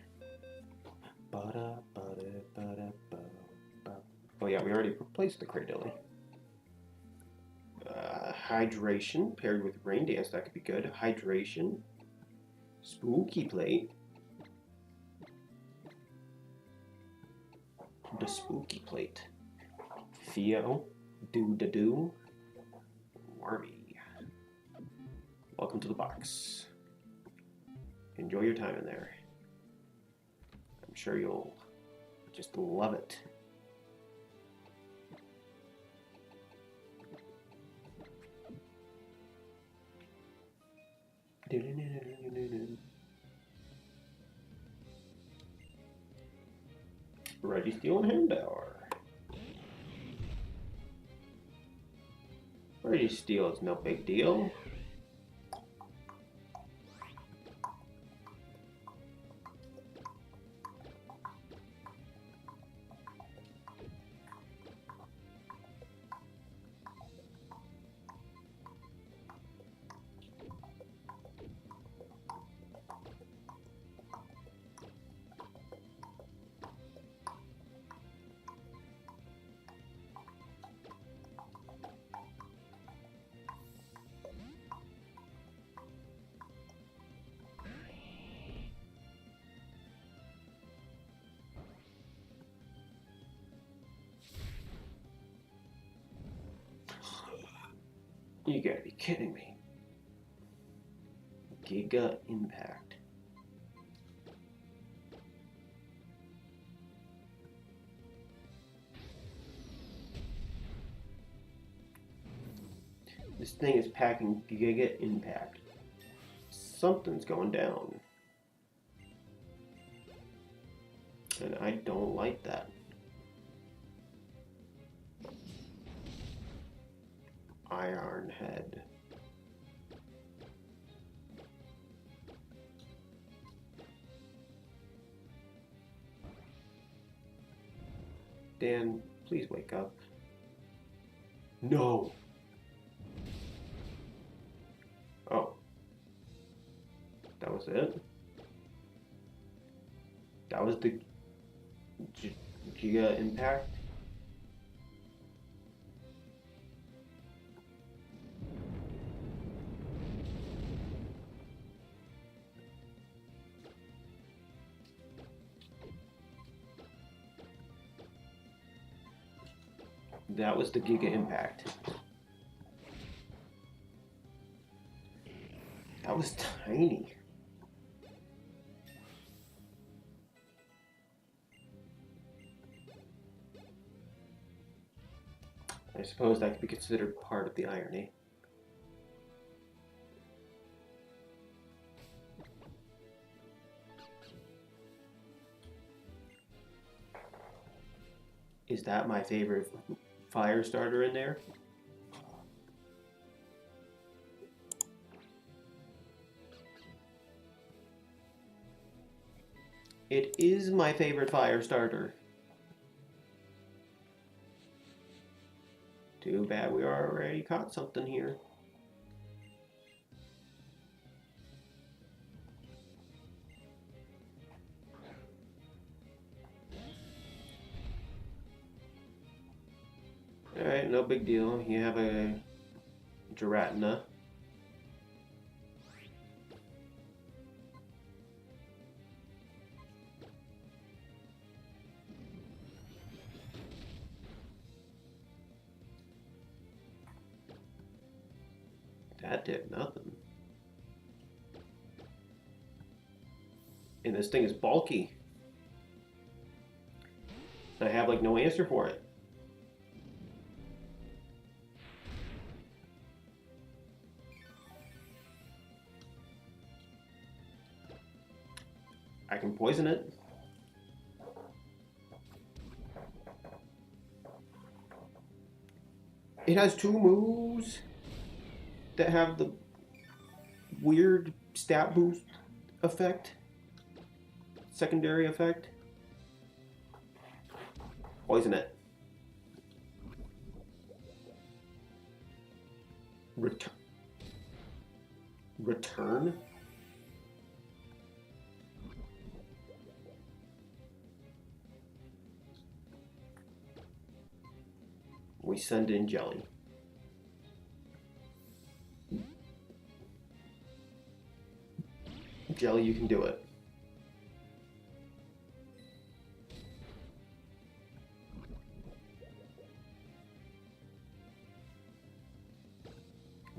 Oh yeah, we already replaced the Cradilly. Hydration paired with Rain Dance, that could be good. Hydration. Spooky Plate. The Spooky Plate. Theo. Do. Wormy. Welcome to the box. Enjoy your time in there. I'm sure you'll just love it. Registeel and Hamdour. Registeel is no big deal. You gotta be kidding me. Giga Impact. This thing is packing Giga Impact. Something's going down. And I don't like that. Iron Head. Dan, please wake up. No! Oh. That was it? That was the Giga Impact? That was the Giga Impact. That was tiny. I suppose that could be considered part of the irony. Is that my favorite fire starter in there? It is my favorite fire starter. Too bad we already caught something here. Alright, no big deal. You have a Giratina. That did nothing. And this thing is bulky. I have like no answer for it. I can poison it. It has two moves that have the weird stat boost effect, secondary effect. Poison it. Return? We send in Jelly. Jelly, you can do it.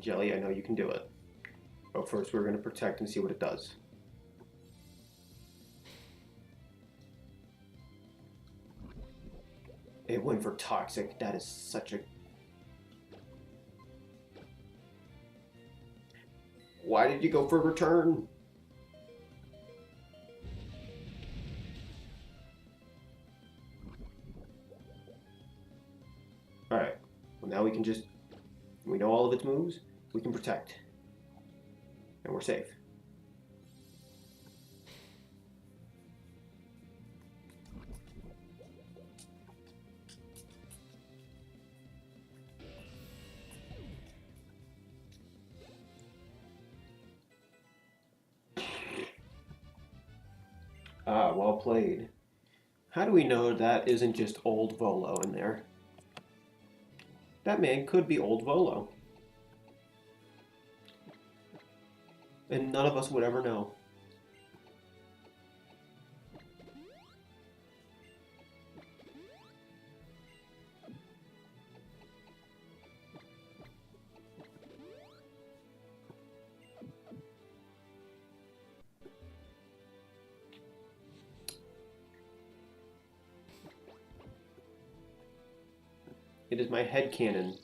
Jelly, I know you can do it. But first we're going to protect and see what it does. It went for toxic. That is such a... Why did you go for return? Alright. Well, now we can just... We know all of its moves. We can protect. And we're safe. Ah, well played. How do we know that isn't just old Volo in there? That man could be old Volo. And none of us would ever know. It is my headcanon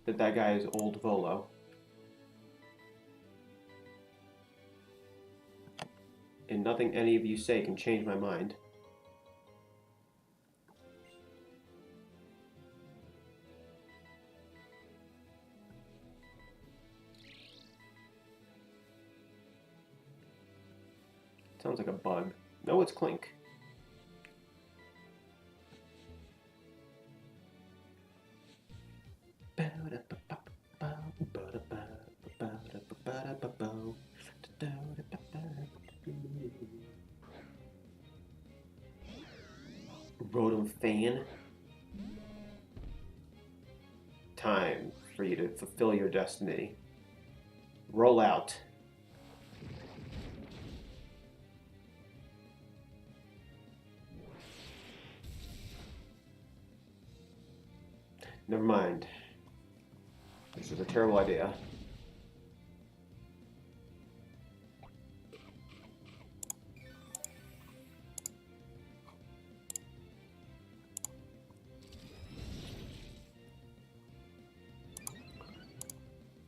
that that guy is old Volo. And nothing any of you say can change my mind. Sounds like a bug. No, it's Clink. Rotom fan. Time for you to fulfill your destiny. Roll out. Never mind. This is a terrible idea.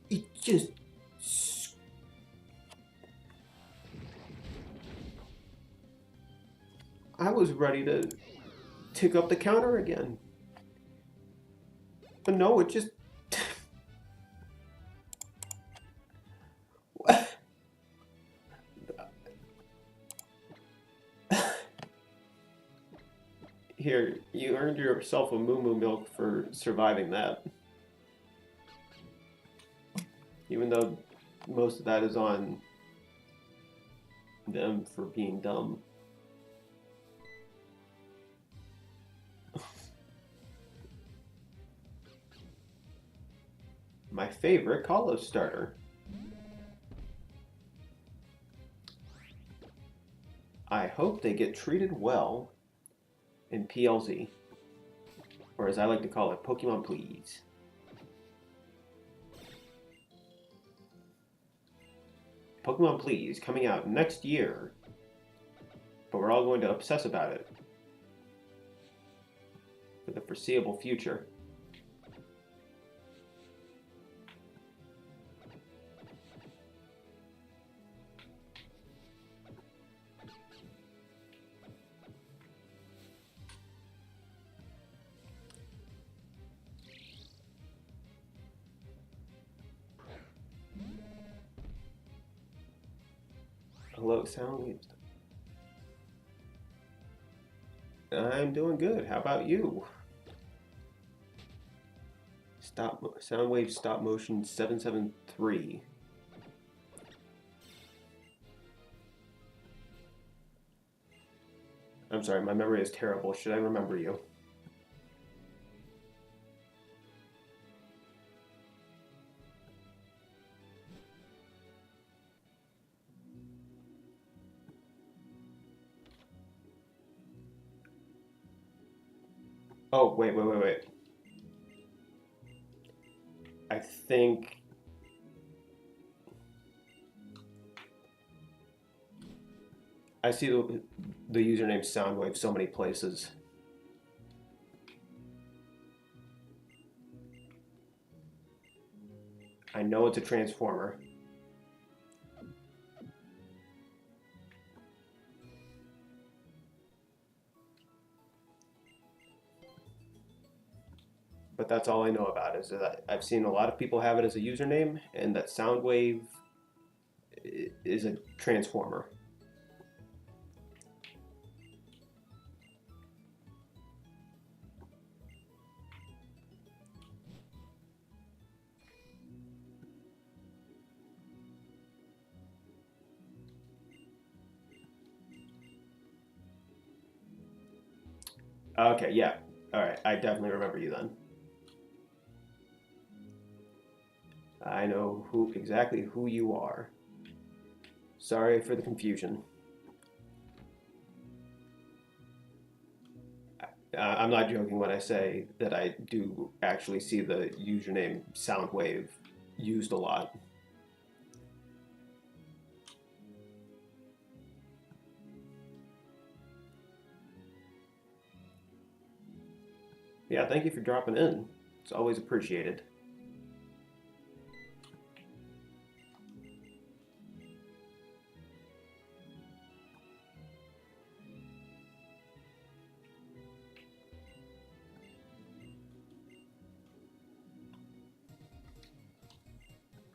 It just... I was ready to tick up the counter again. But no, it just... Here, you earned yourself a Moo Moo Milk for surviving that. Even though most of that is on them for being dumb. My favorite Kalos starter. I hope they get treated well in PLZ. Or as I like to call it, Pokemon Please. Pokemon Please coming out next year. But we're all going to obsess about it for the foreseeable future. Hello, Sound. I'm doing good. How about you? Soundwave stop motion 773. I'm sorry, my memory is terrible. Should I remember you? Oh, wait. I think... I see the username Soundwave so many places. I know it's a transformer. But that's all I know about it, is that I've seen a lot of people have it as a username, and that Soundwave is a transformer. Okay, yeah. Alright, I definitely remember you then. I know exactly who you are. Sorry for the confusion. I'm not joking when I say that I do actually see the username Soundwave used a lot. Yeah, thank you for dropping in. It's always appreciated.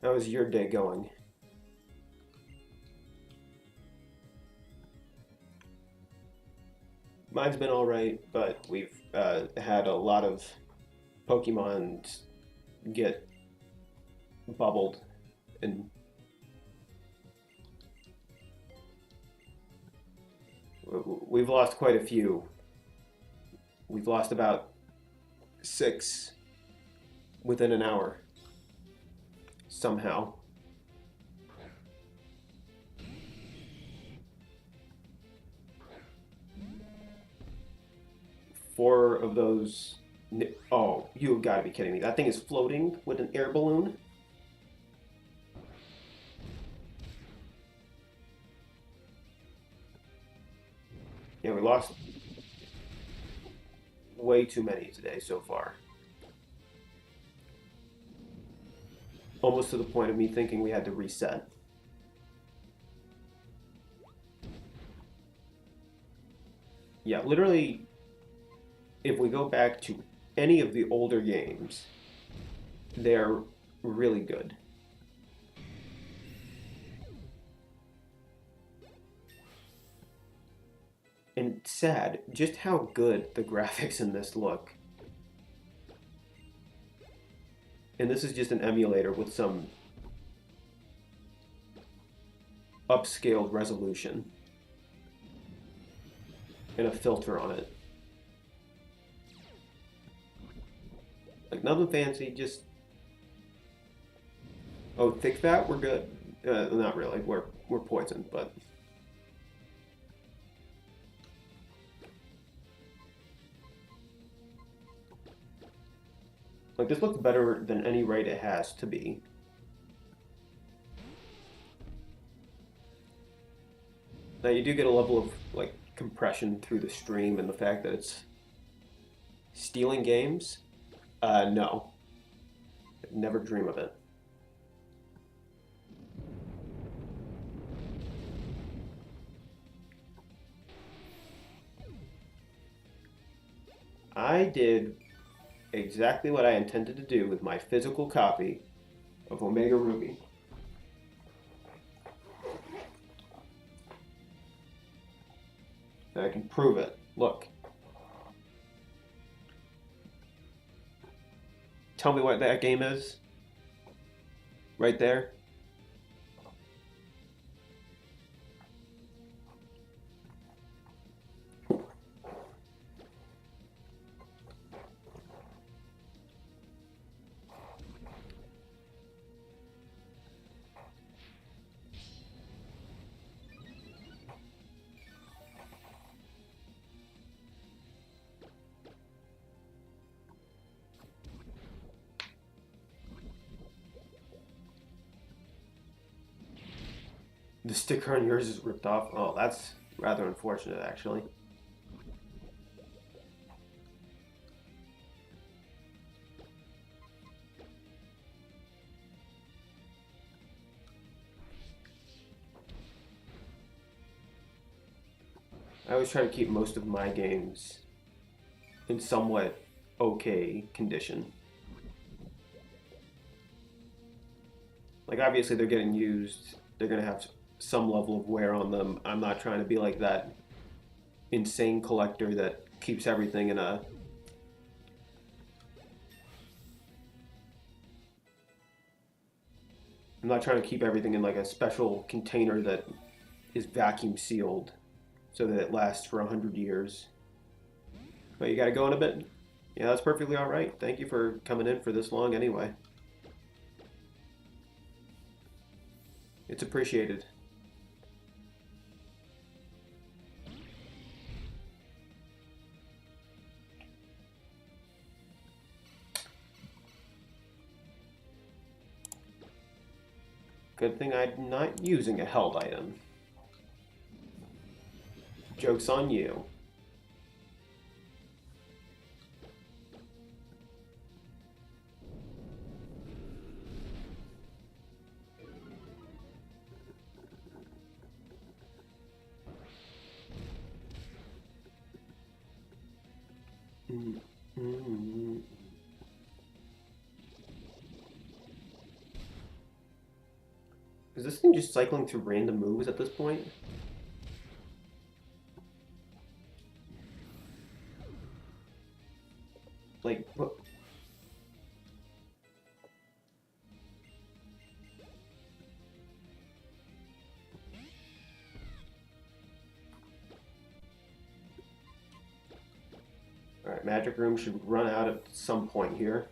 How is your day going? Mine's been alright, but we've had a lot of Pokemon get bubbled, and we've lost quite a few. We've lost about 6 within an hour. Somehow. 4 of those... Oh, you've got to be kidding me. That thing is floating with an air balloon? Yeah, we lost way too many today so far. Almost to the point of me thinking we had to reset. Yeah, literally, if we go back to any of the older games, they're really good. And it's sad just how good the graphics in this look. And this is just an emulator with some upscaled resolution and a filter on it. Like nothing fancy, just... Oh, thick fat? We're good. Not really. We're poisoned, but... Like, this looks better than any raid it has to be. Now, you do get a level of, like, compression through the stream and the fact that it's stealing games. No. I'd never dream of it. I did exactly what I intended to do with my physical copy of Omega Ruby. And I can prove it. Look. Tell me what that game is. Right there. The sticker on yours is ripped off. Oh, that's rather unfortunate, actually. I always try to keep most of my games in somewhat okay condition. Like, obviously, they're getting used. They're going to have some level of wear on them. I'm not trying to be like that insane collector that keeps everything in a... I'm not trying to keep everything in like a special container that is vacuum sealed so that it lasts for 100 years. But you got to go in a bit? Yeah, that's perfectly all right. Thank you for coming in for this long anyway. It's appreciated. Good thing I'm not using a held item. Joke's on you. Is this thing just cycling through random moves at this point? Like, what? Alright, Magic Room should run out at some point here.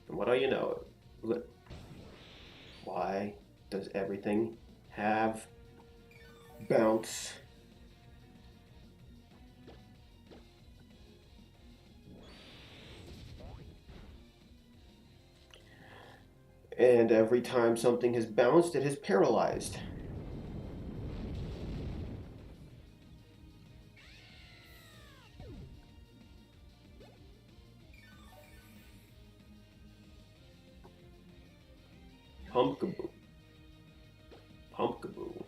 And what do you know? Why does everything have bounce? And every time something has bounced, it has paralyzed. Pumpkaboo. Pumpkaboo.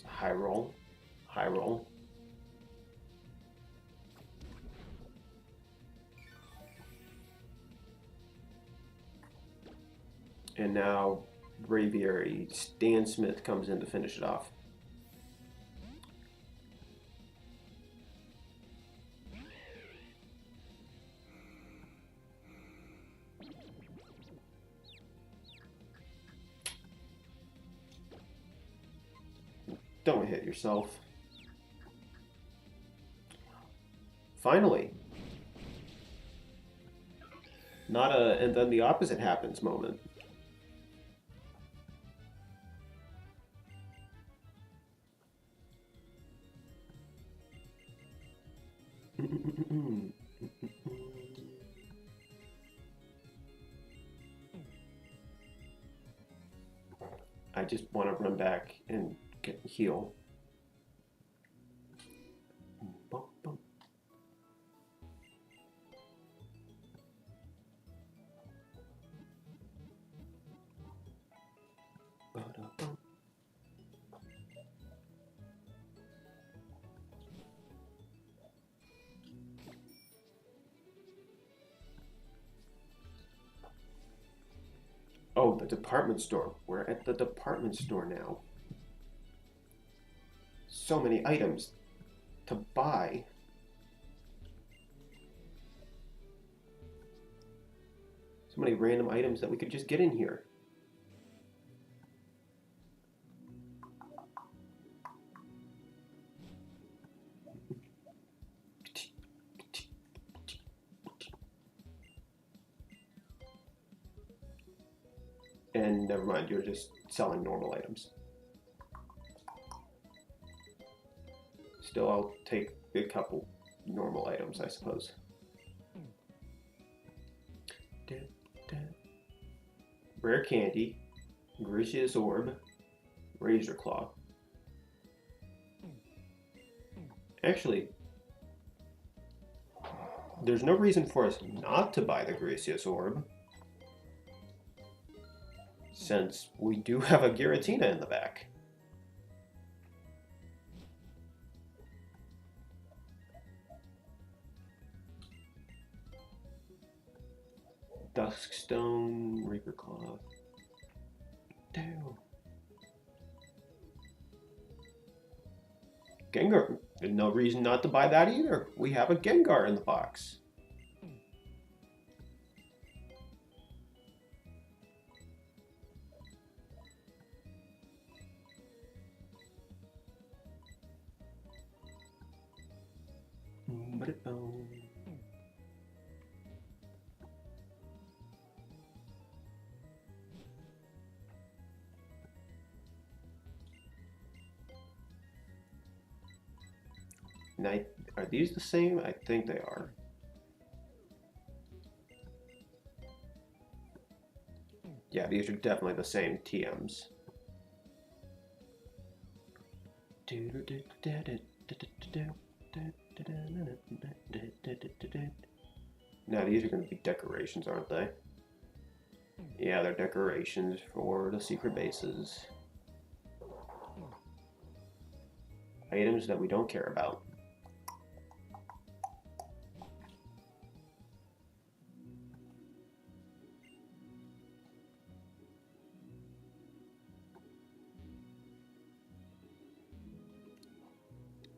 High roll. High roll. And now Braviary Stan Smith comes in to finish it off. Don't hit yourself. Finally. Not a and then the opposite happens moment. I just want to run back and heal. Oh, the department store. We're at the department store now. So many items to buy. So many random items that we could just get in here. never mind, you're just selling normal items. Still, I'll take a couple normal items, I suppose. Rare candy, Gracious orb, razor claw. Actually, there's no reason for us not to buy the Gracious orb, since we do have a Giratina in the back. Duskstone, Reaper Claw. Damn. Gengar. There's no reason not to buy that either. We have a Gengar in the box. Now, are these the same? I think they are. Yeah, these are definitely the same TMs. Now these are going to be decorations, aren't they? Yeah, they're decorations for the secret bases. Items that we don't care about.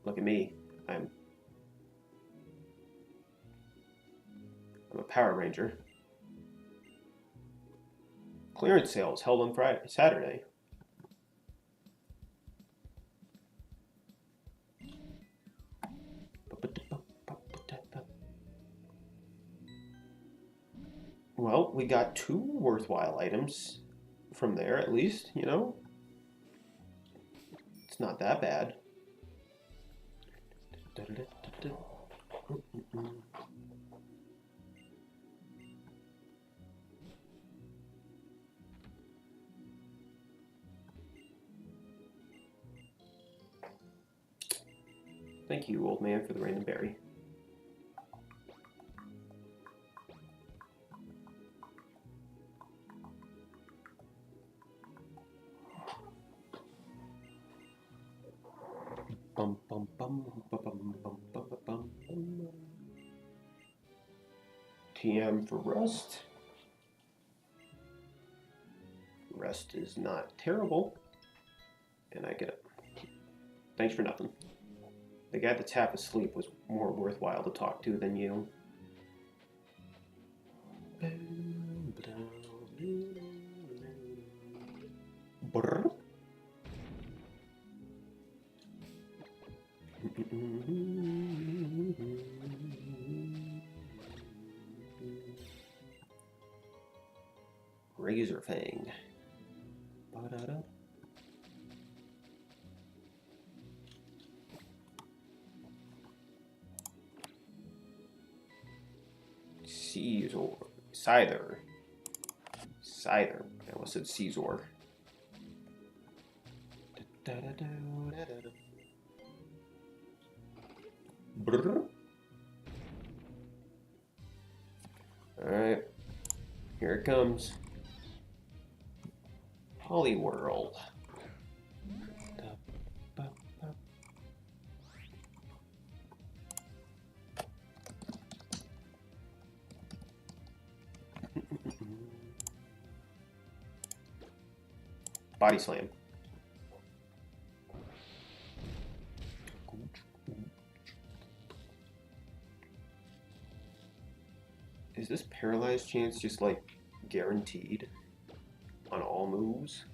Look at me. I'm a Power Ranger. Clearance sales held on Saturday. Well, we got 2 worthwhile items from there, at least, you know? It's not that bad. Thank you, old man, for the random berry. Bum, bum, bum, bum, bum, bum, bum, bum, bum. TM for Rust. Rust is not terrible. And I get it. Thanks for nothing. The guy that's half asleep was more worthwhile to talk to than you. Brr. Razor Fang. Ba-da-da. Caesar. Scyther. Scyther. I almost said Caesar. Brr. Alright. Here it comes. Poliwhirl. Body Slam. Is this paralyzed chance just like guaranteed on all moves?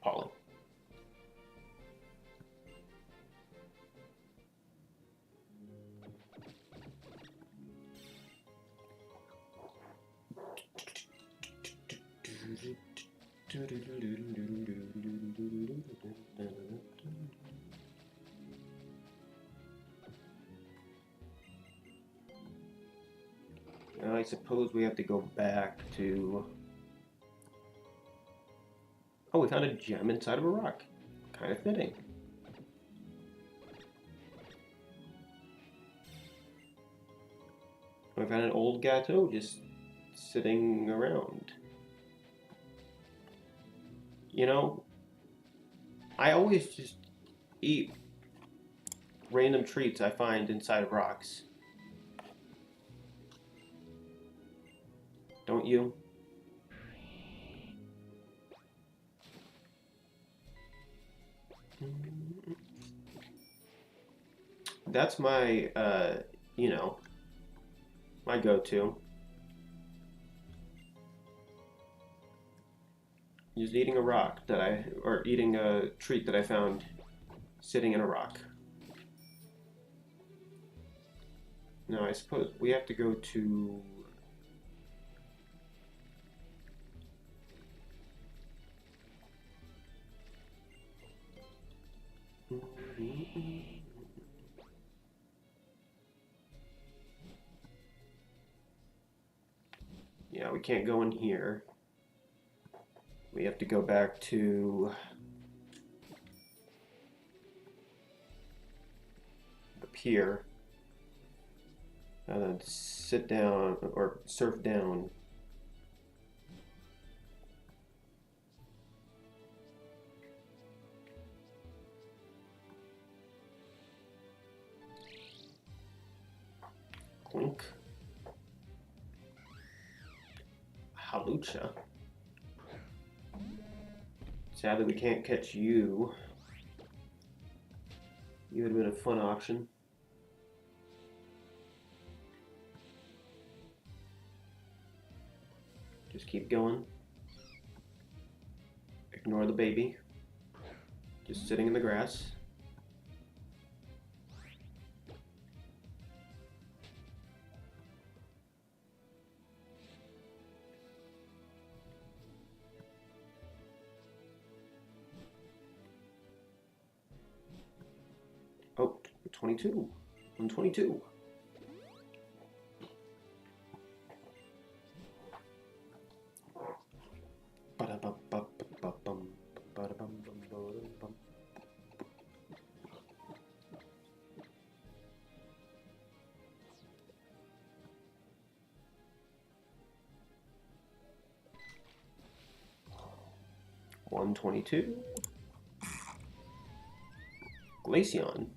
Pollen. I suppose we have to go back to... Oh, we found a gem inside of a rock. Kind of fitting. We found an old gateau just sitting around. You know, I always just eat random treats I find inside of rocks. Don't you? That's my, you know, my go-to. Just eating a rock or eating a treat that I found sitting in a rock. Now, I suppose we have to go to... Yeah, we can't go in here. We have to go back to the pier and then sit down or surf down. Clink. Halucha. Sadly, we can't catch you. You would have been a fun option. Just keep going. Ignore the baby. Just sitting in the grass. Oh, 22. 122. $122. Glaceon.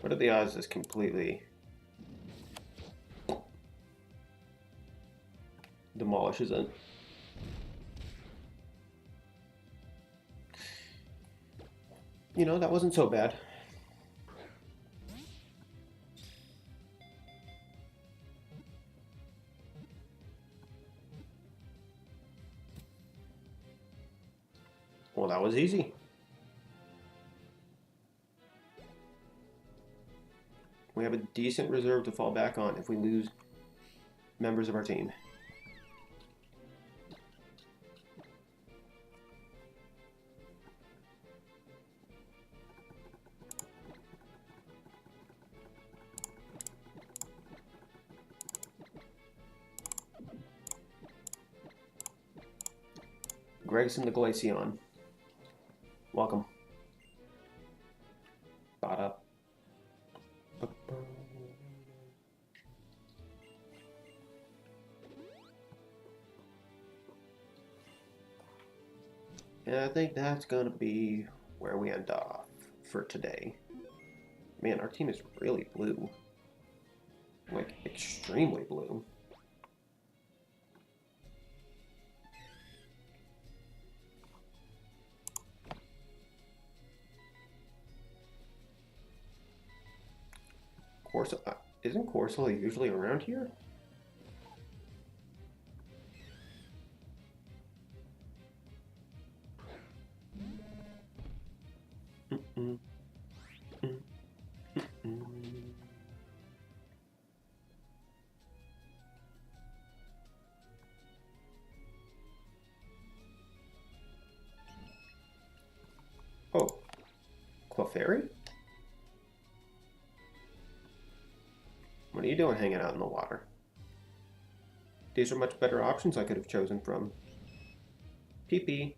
What are the odds this completely demolishes it? You know, that wasn't so bad. Well, that was easy. We have a decent reserve to fall back on if we lose members of our team. Gregson the Glaceon. Welcome. Bada. And I think that's gonna be where we end off for today. Man, our team is really blue. Like, extremely blue. Isn't Corsola usually around here? Oh, Clefairy? What are you doing hanging out in the water? These are much better options I could have chosen from. PP.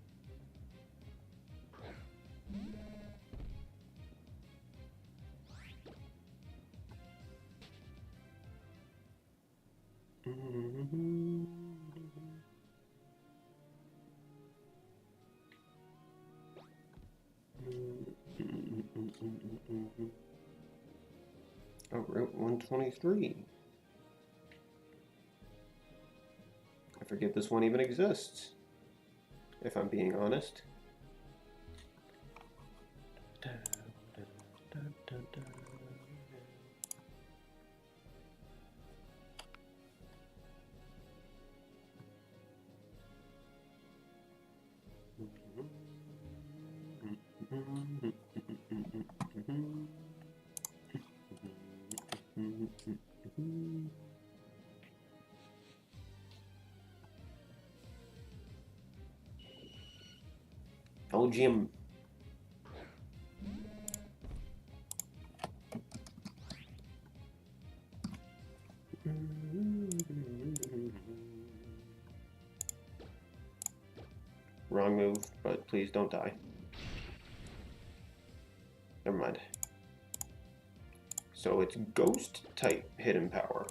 Oh, Route 123. I forget this one even exists, if I'm being honest. LGM. Wrong move, but please don't die. Never mind. So it's ghost type hidden power.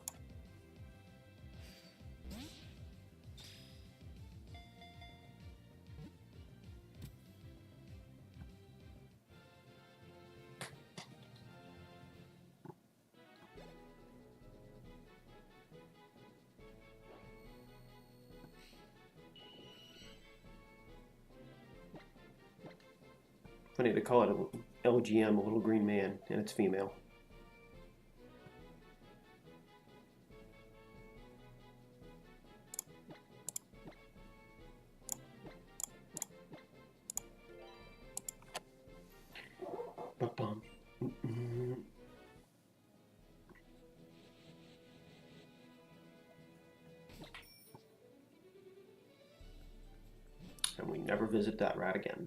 Funny to call it a LGM, a little green man, and it's female. Ba-bum. And we never visit that rat again.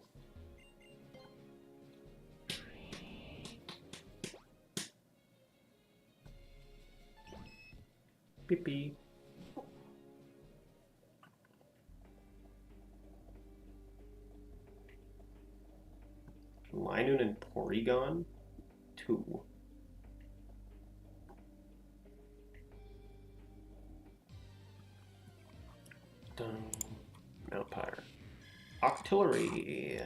Pee-pee. Linoon and Porygon? 2. Dun. Mountire. Octillery.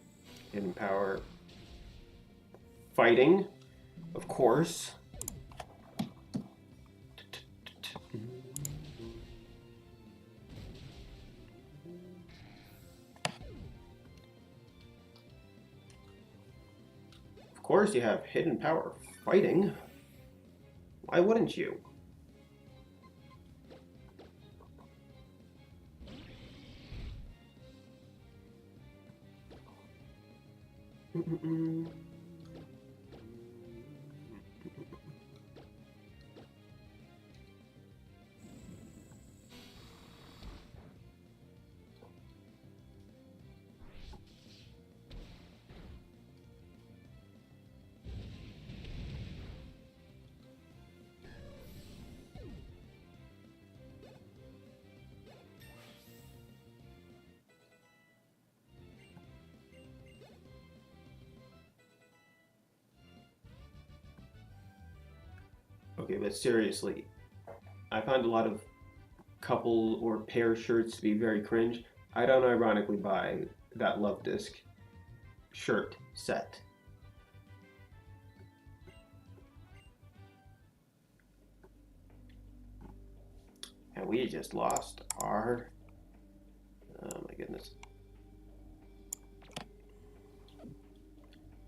hidden power fighting, of course. Of course you have hidden power fighting. Why wouldn't you? Okay, but seriously, I find a lot of couple or pair shirts to be very cringe. I don't ironically buy that Love Disc shirt set. And we just lost our... Oh my goodness.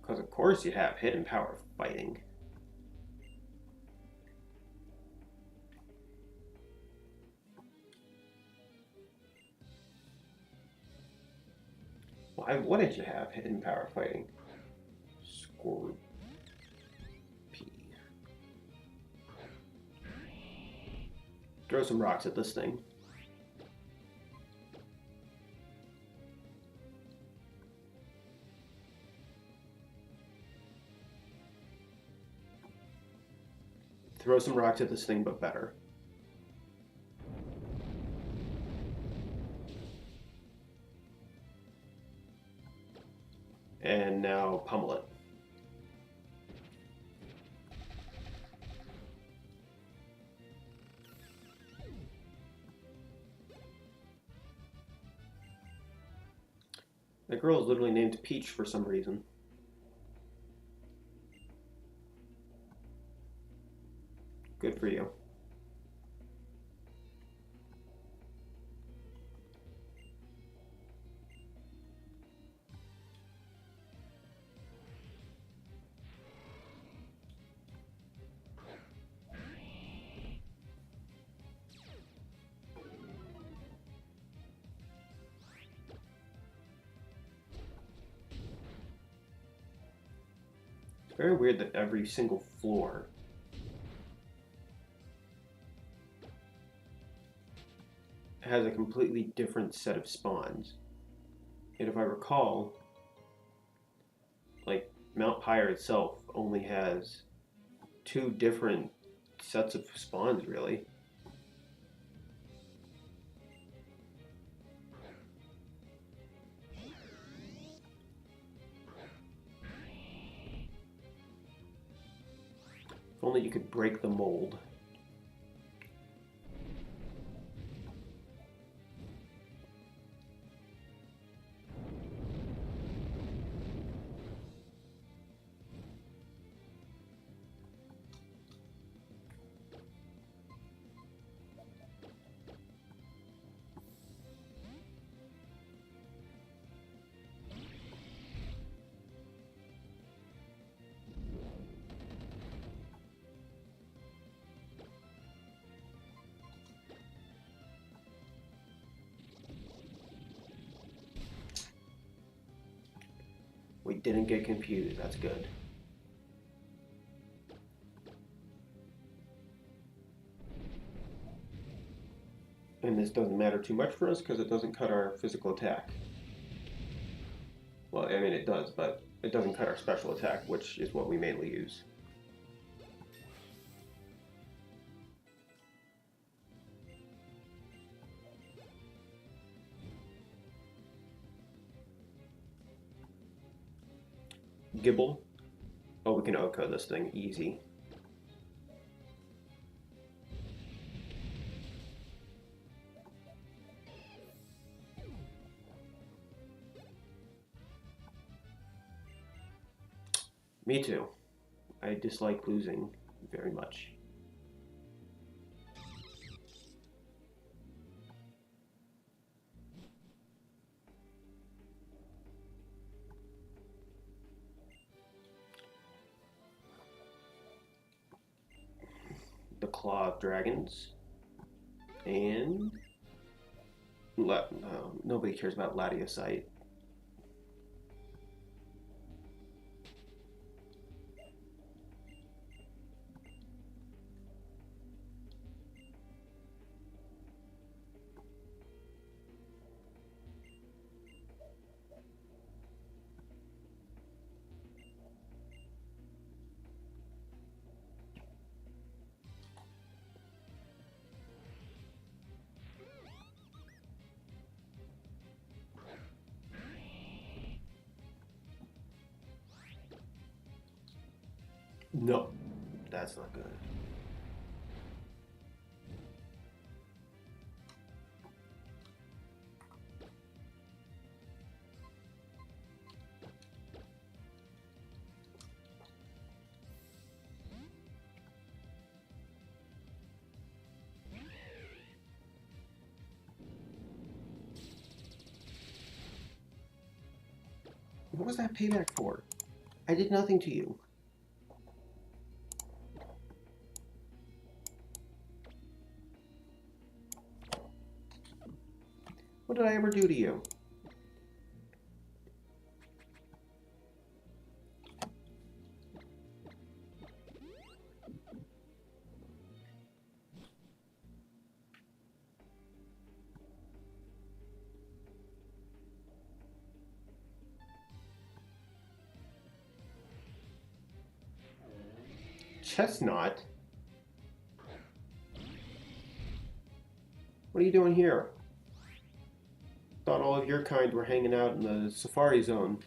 Because of course you have hidden power fighting. Why wouldn't you have hidden power fighting? Scorpion. Throw some rocks at this thing. Throw some rocks at this thing, but better. And now pummel it. That girl is literally named Peach for some reason. Good for you. It's very weird that every single floor has a completely different set of spawns. And if I recall, like Mount Pyre itself only has 2 different sets of spawns, really. If only you could break the mold. We didn't get confused, that's good. And this doesn't matter too much for us because it doesn't cut our physical attack. Well, I mean it does, but it doesn't cut our special attack, which is what we mainly use. Gibble. Oh, we can OHKO this thing, easy. Me too. I dislike losing very much. The Claw of Dragons. And nobody cares about Latiosite. No, that's not good. What was that payback for? I did nothing to you. What did I ever do to you? Chestnut? What are you doing here? Thought all of your kind were hanging out in the safari zone.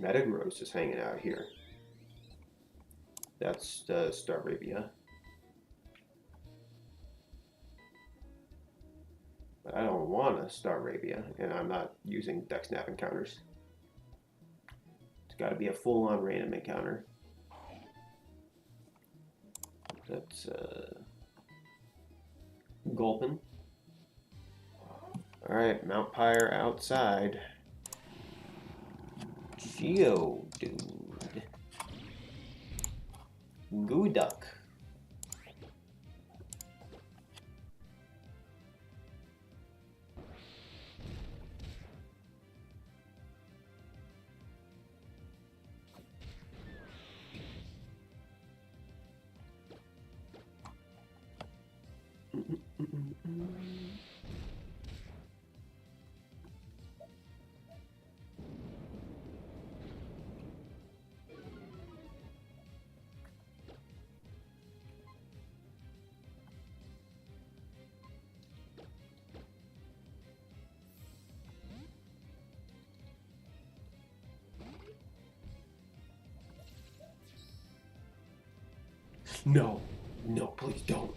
Metagross is hanging out here. That's Staravia. But I don't want a Staravia, and I'm not using Dex-Nap encounters. It's got to be a full-on random encounter. That's Gulpin. Alright, Mount Pyre outside. Geodude. Gooduck. No, no, please don't.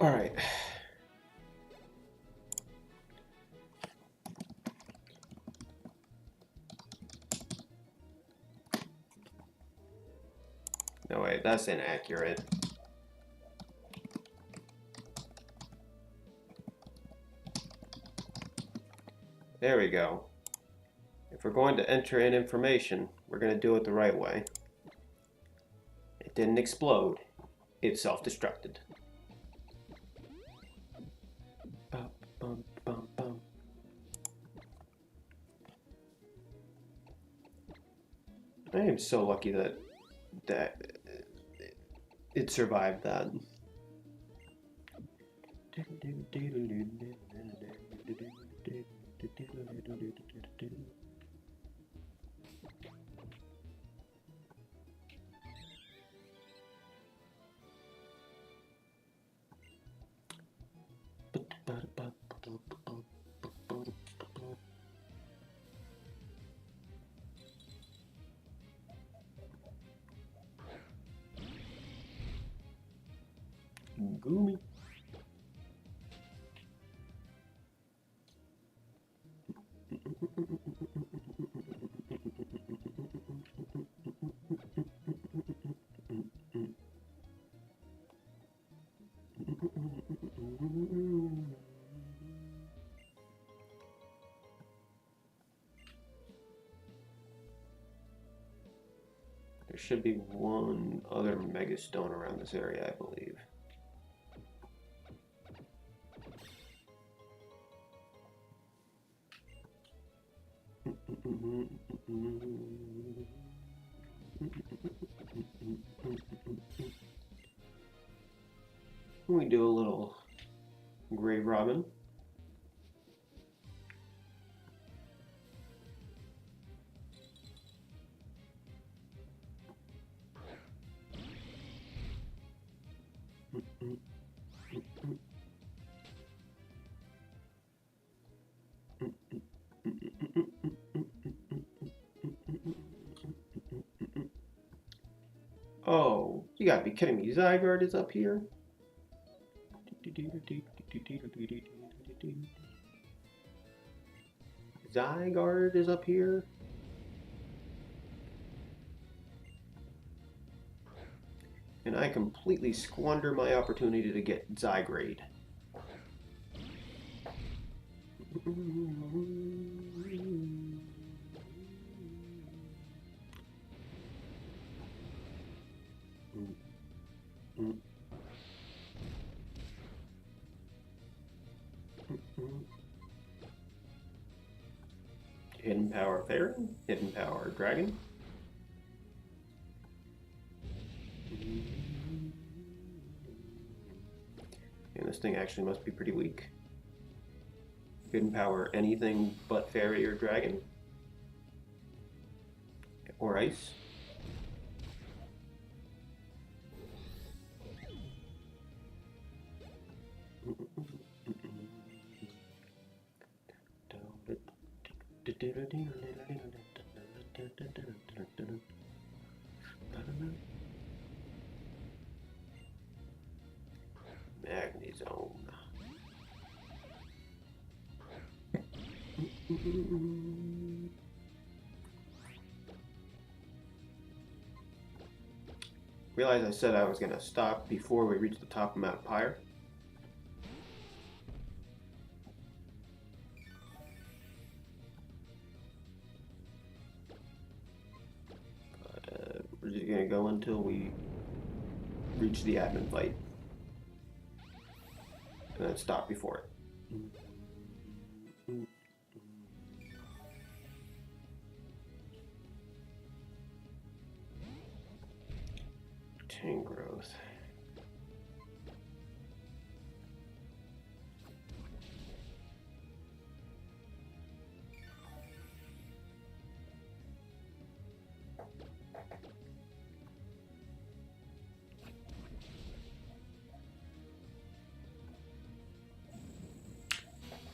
All right. No, wait, that's inaccurate. There we go. If we're going to enter in information, we're going to do it the right way. It didn't explode. It self-destructed. Bum, bum, bum, bum. I am so lucky that it survived that. There should be one other megastone around this area, I believe. We do a little grave robin. Oh, you gotta be kidding me. Zygarde is up here? Zygarde is up here? And I completely squander my opportunity to get Zygrade. Hidden Power Fairy, Hidden Power Dragon. And this thing actually must be pretty weak. Hidden Power anything but Fairy or Dragon. Or Ice. Magnezone. Realize I said I was going to stop before we reach the top of Mount Pyre. We're just going to go until we reach the admin fight. And then stop before it. Growth.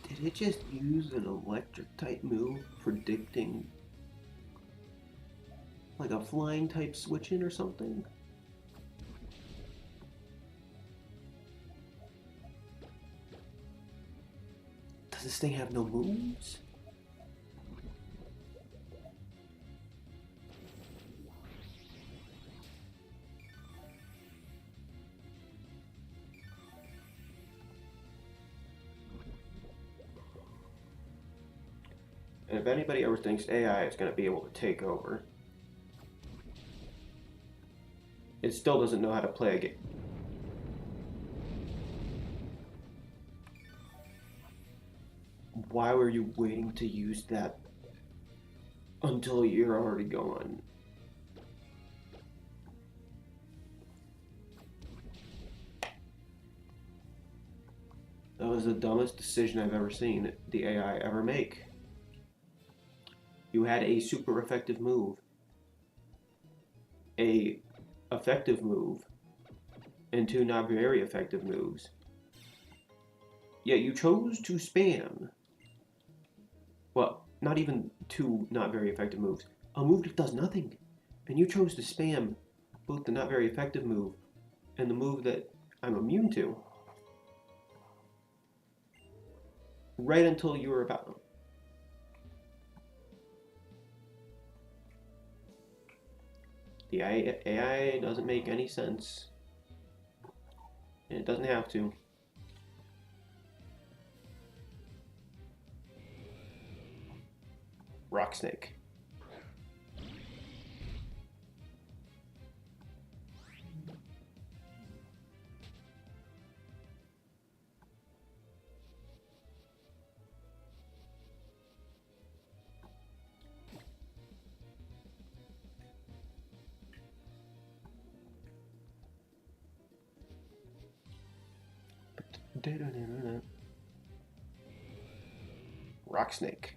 Did it just use an electric type move predicting like a flying type switch in or something? Does this thing have no moves? And if anybody ever thinks AI is going to be able to take over, it still doesn't know how to play a game. Why were you waiting to use that until you're already gone? That was the dumbest decision I've ever seen the AI ever make. You had a super effective move, a effective move, and two not very effective moves. Yet you chose to spam. Well, not even two not very effective moves. A move that does nothing. And you chose to spam both the not very effective move and the move that I'm immune to. Right until you were about... The AI doesn't make any sense. And it doesn't have to. Rock snake. Rock snake.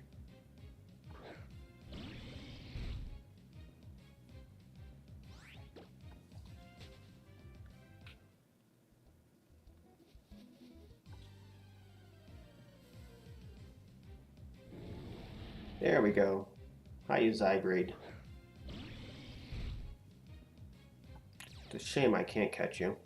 There we go. Hi, Zygrade. It's a shame I can't catch you.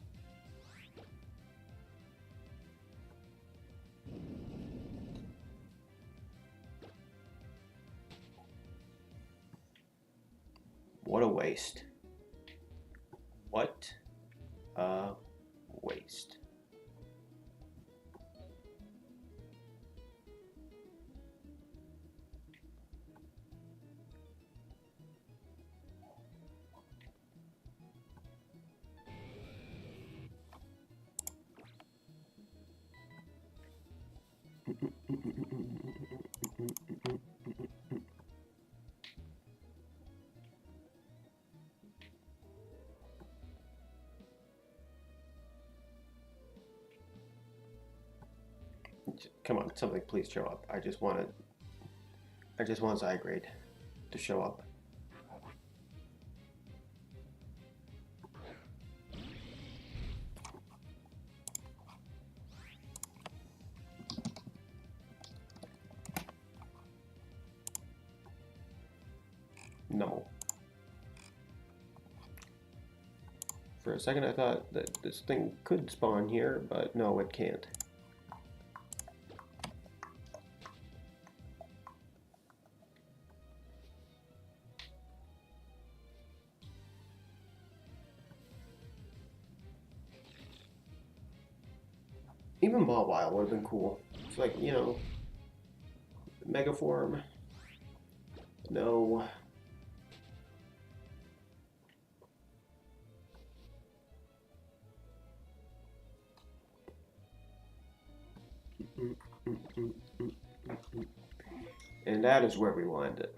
What a waste. What a waste. Come on, something please show up. I just want Zygrade to show up. No. For a second I thought that this thing could spawn here, but no, it can't. Even Mawile would have been cool. It's like, you know, Megaform. No. And that is where we will end it.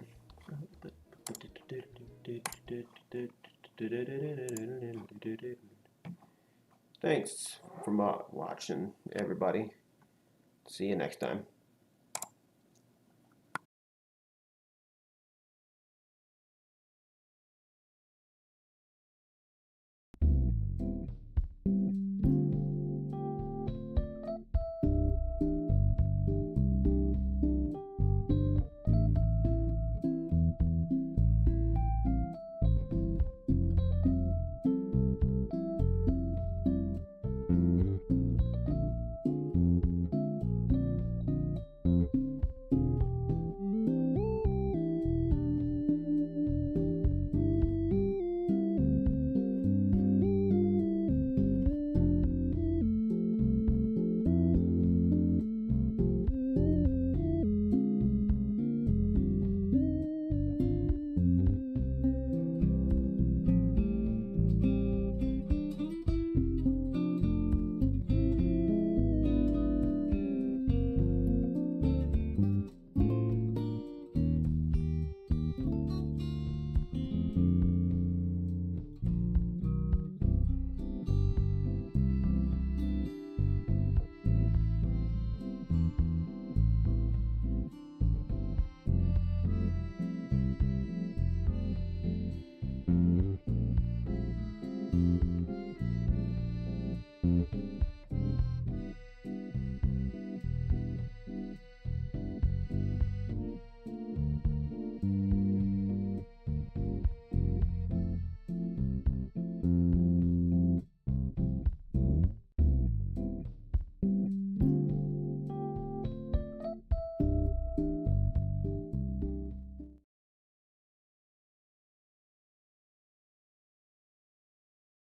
Thanks for watching, everybody. See you next time.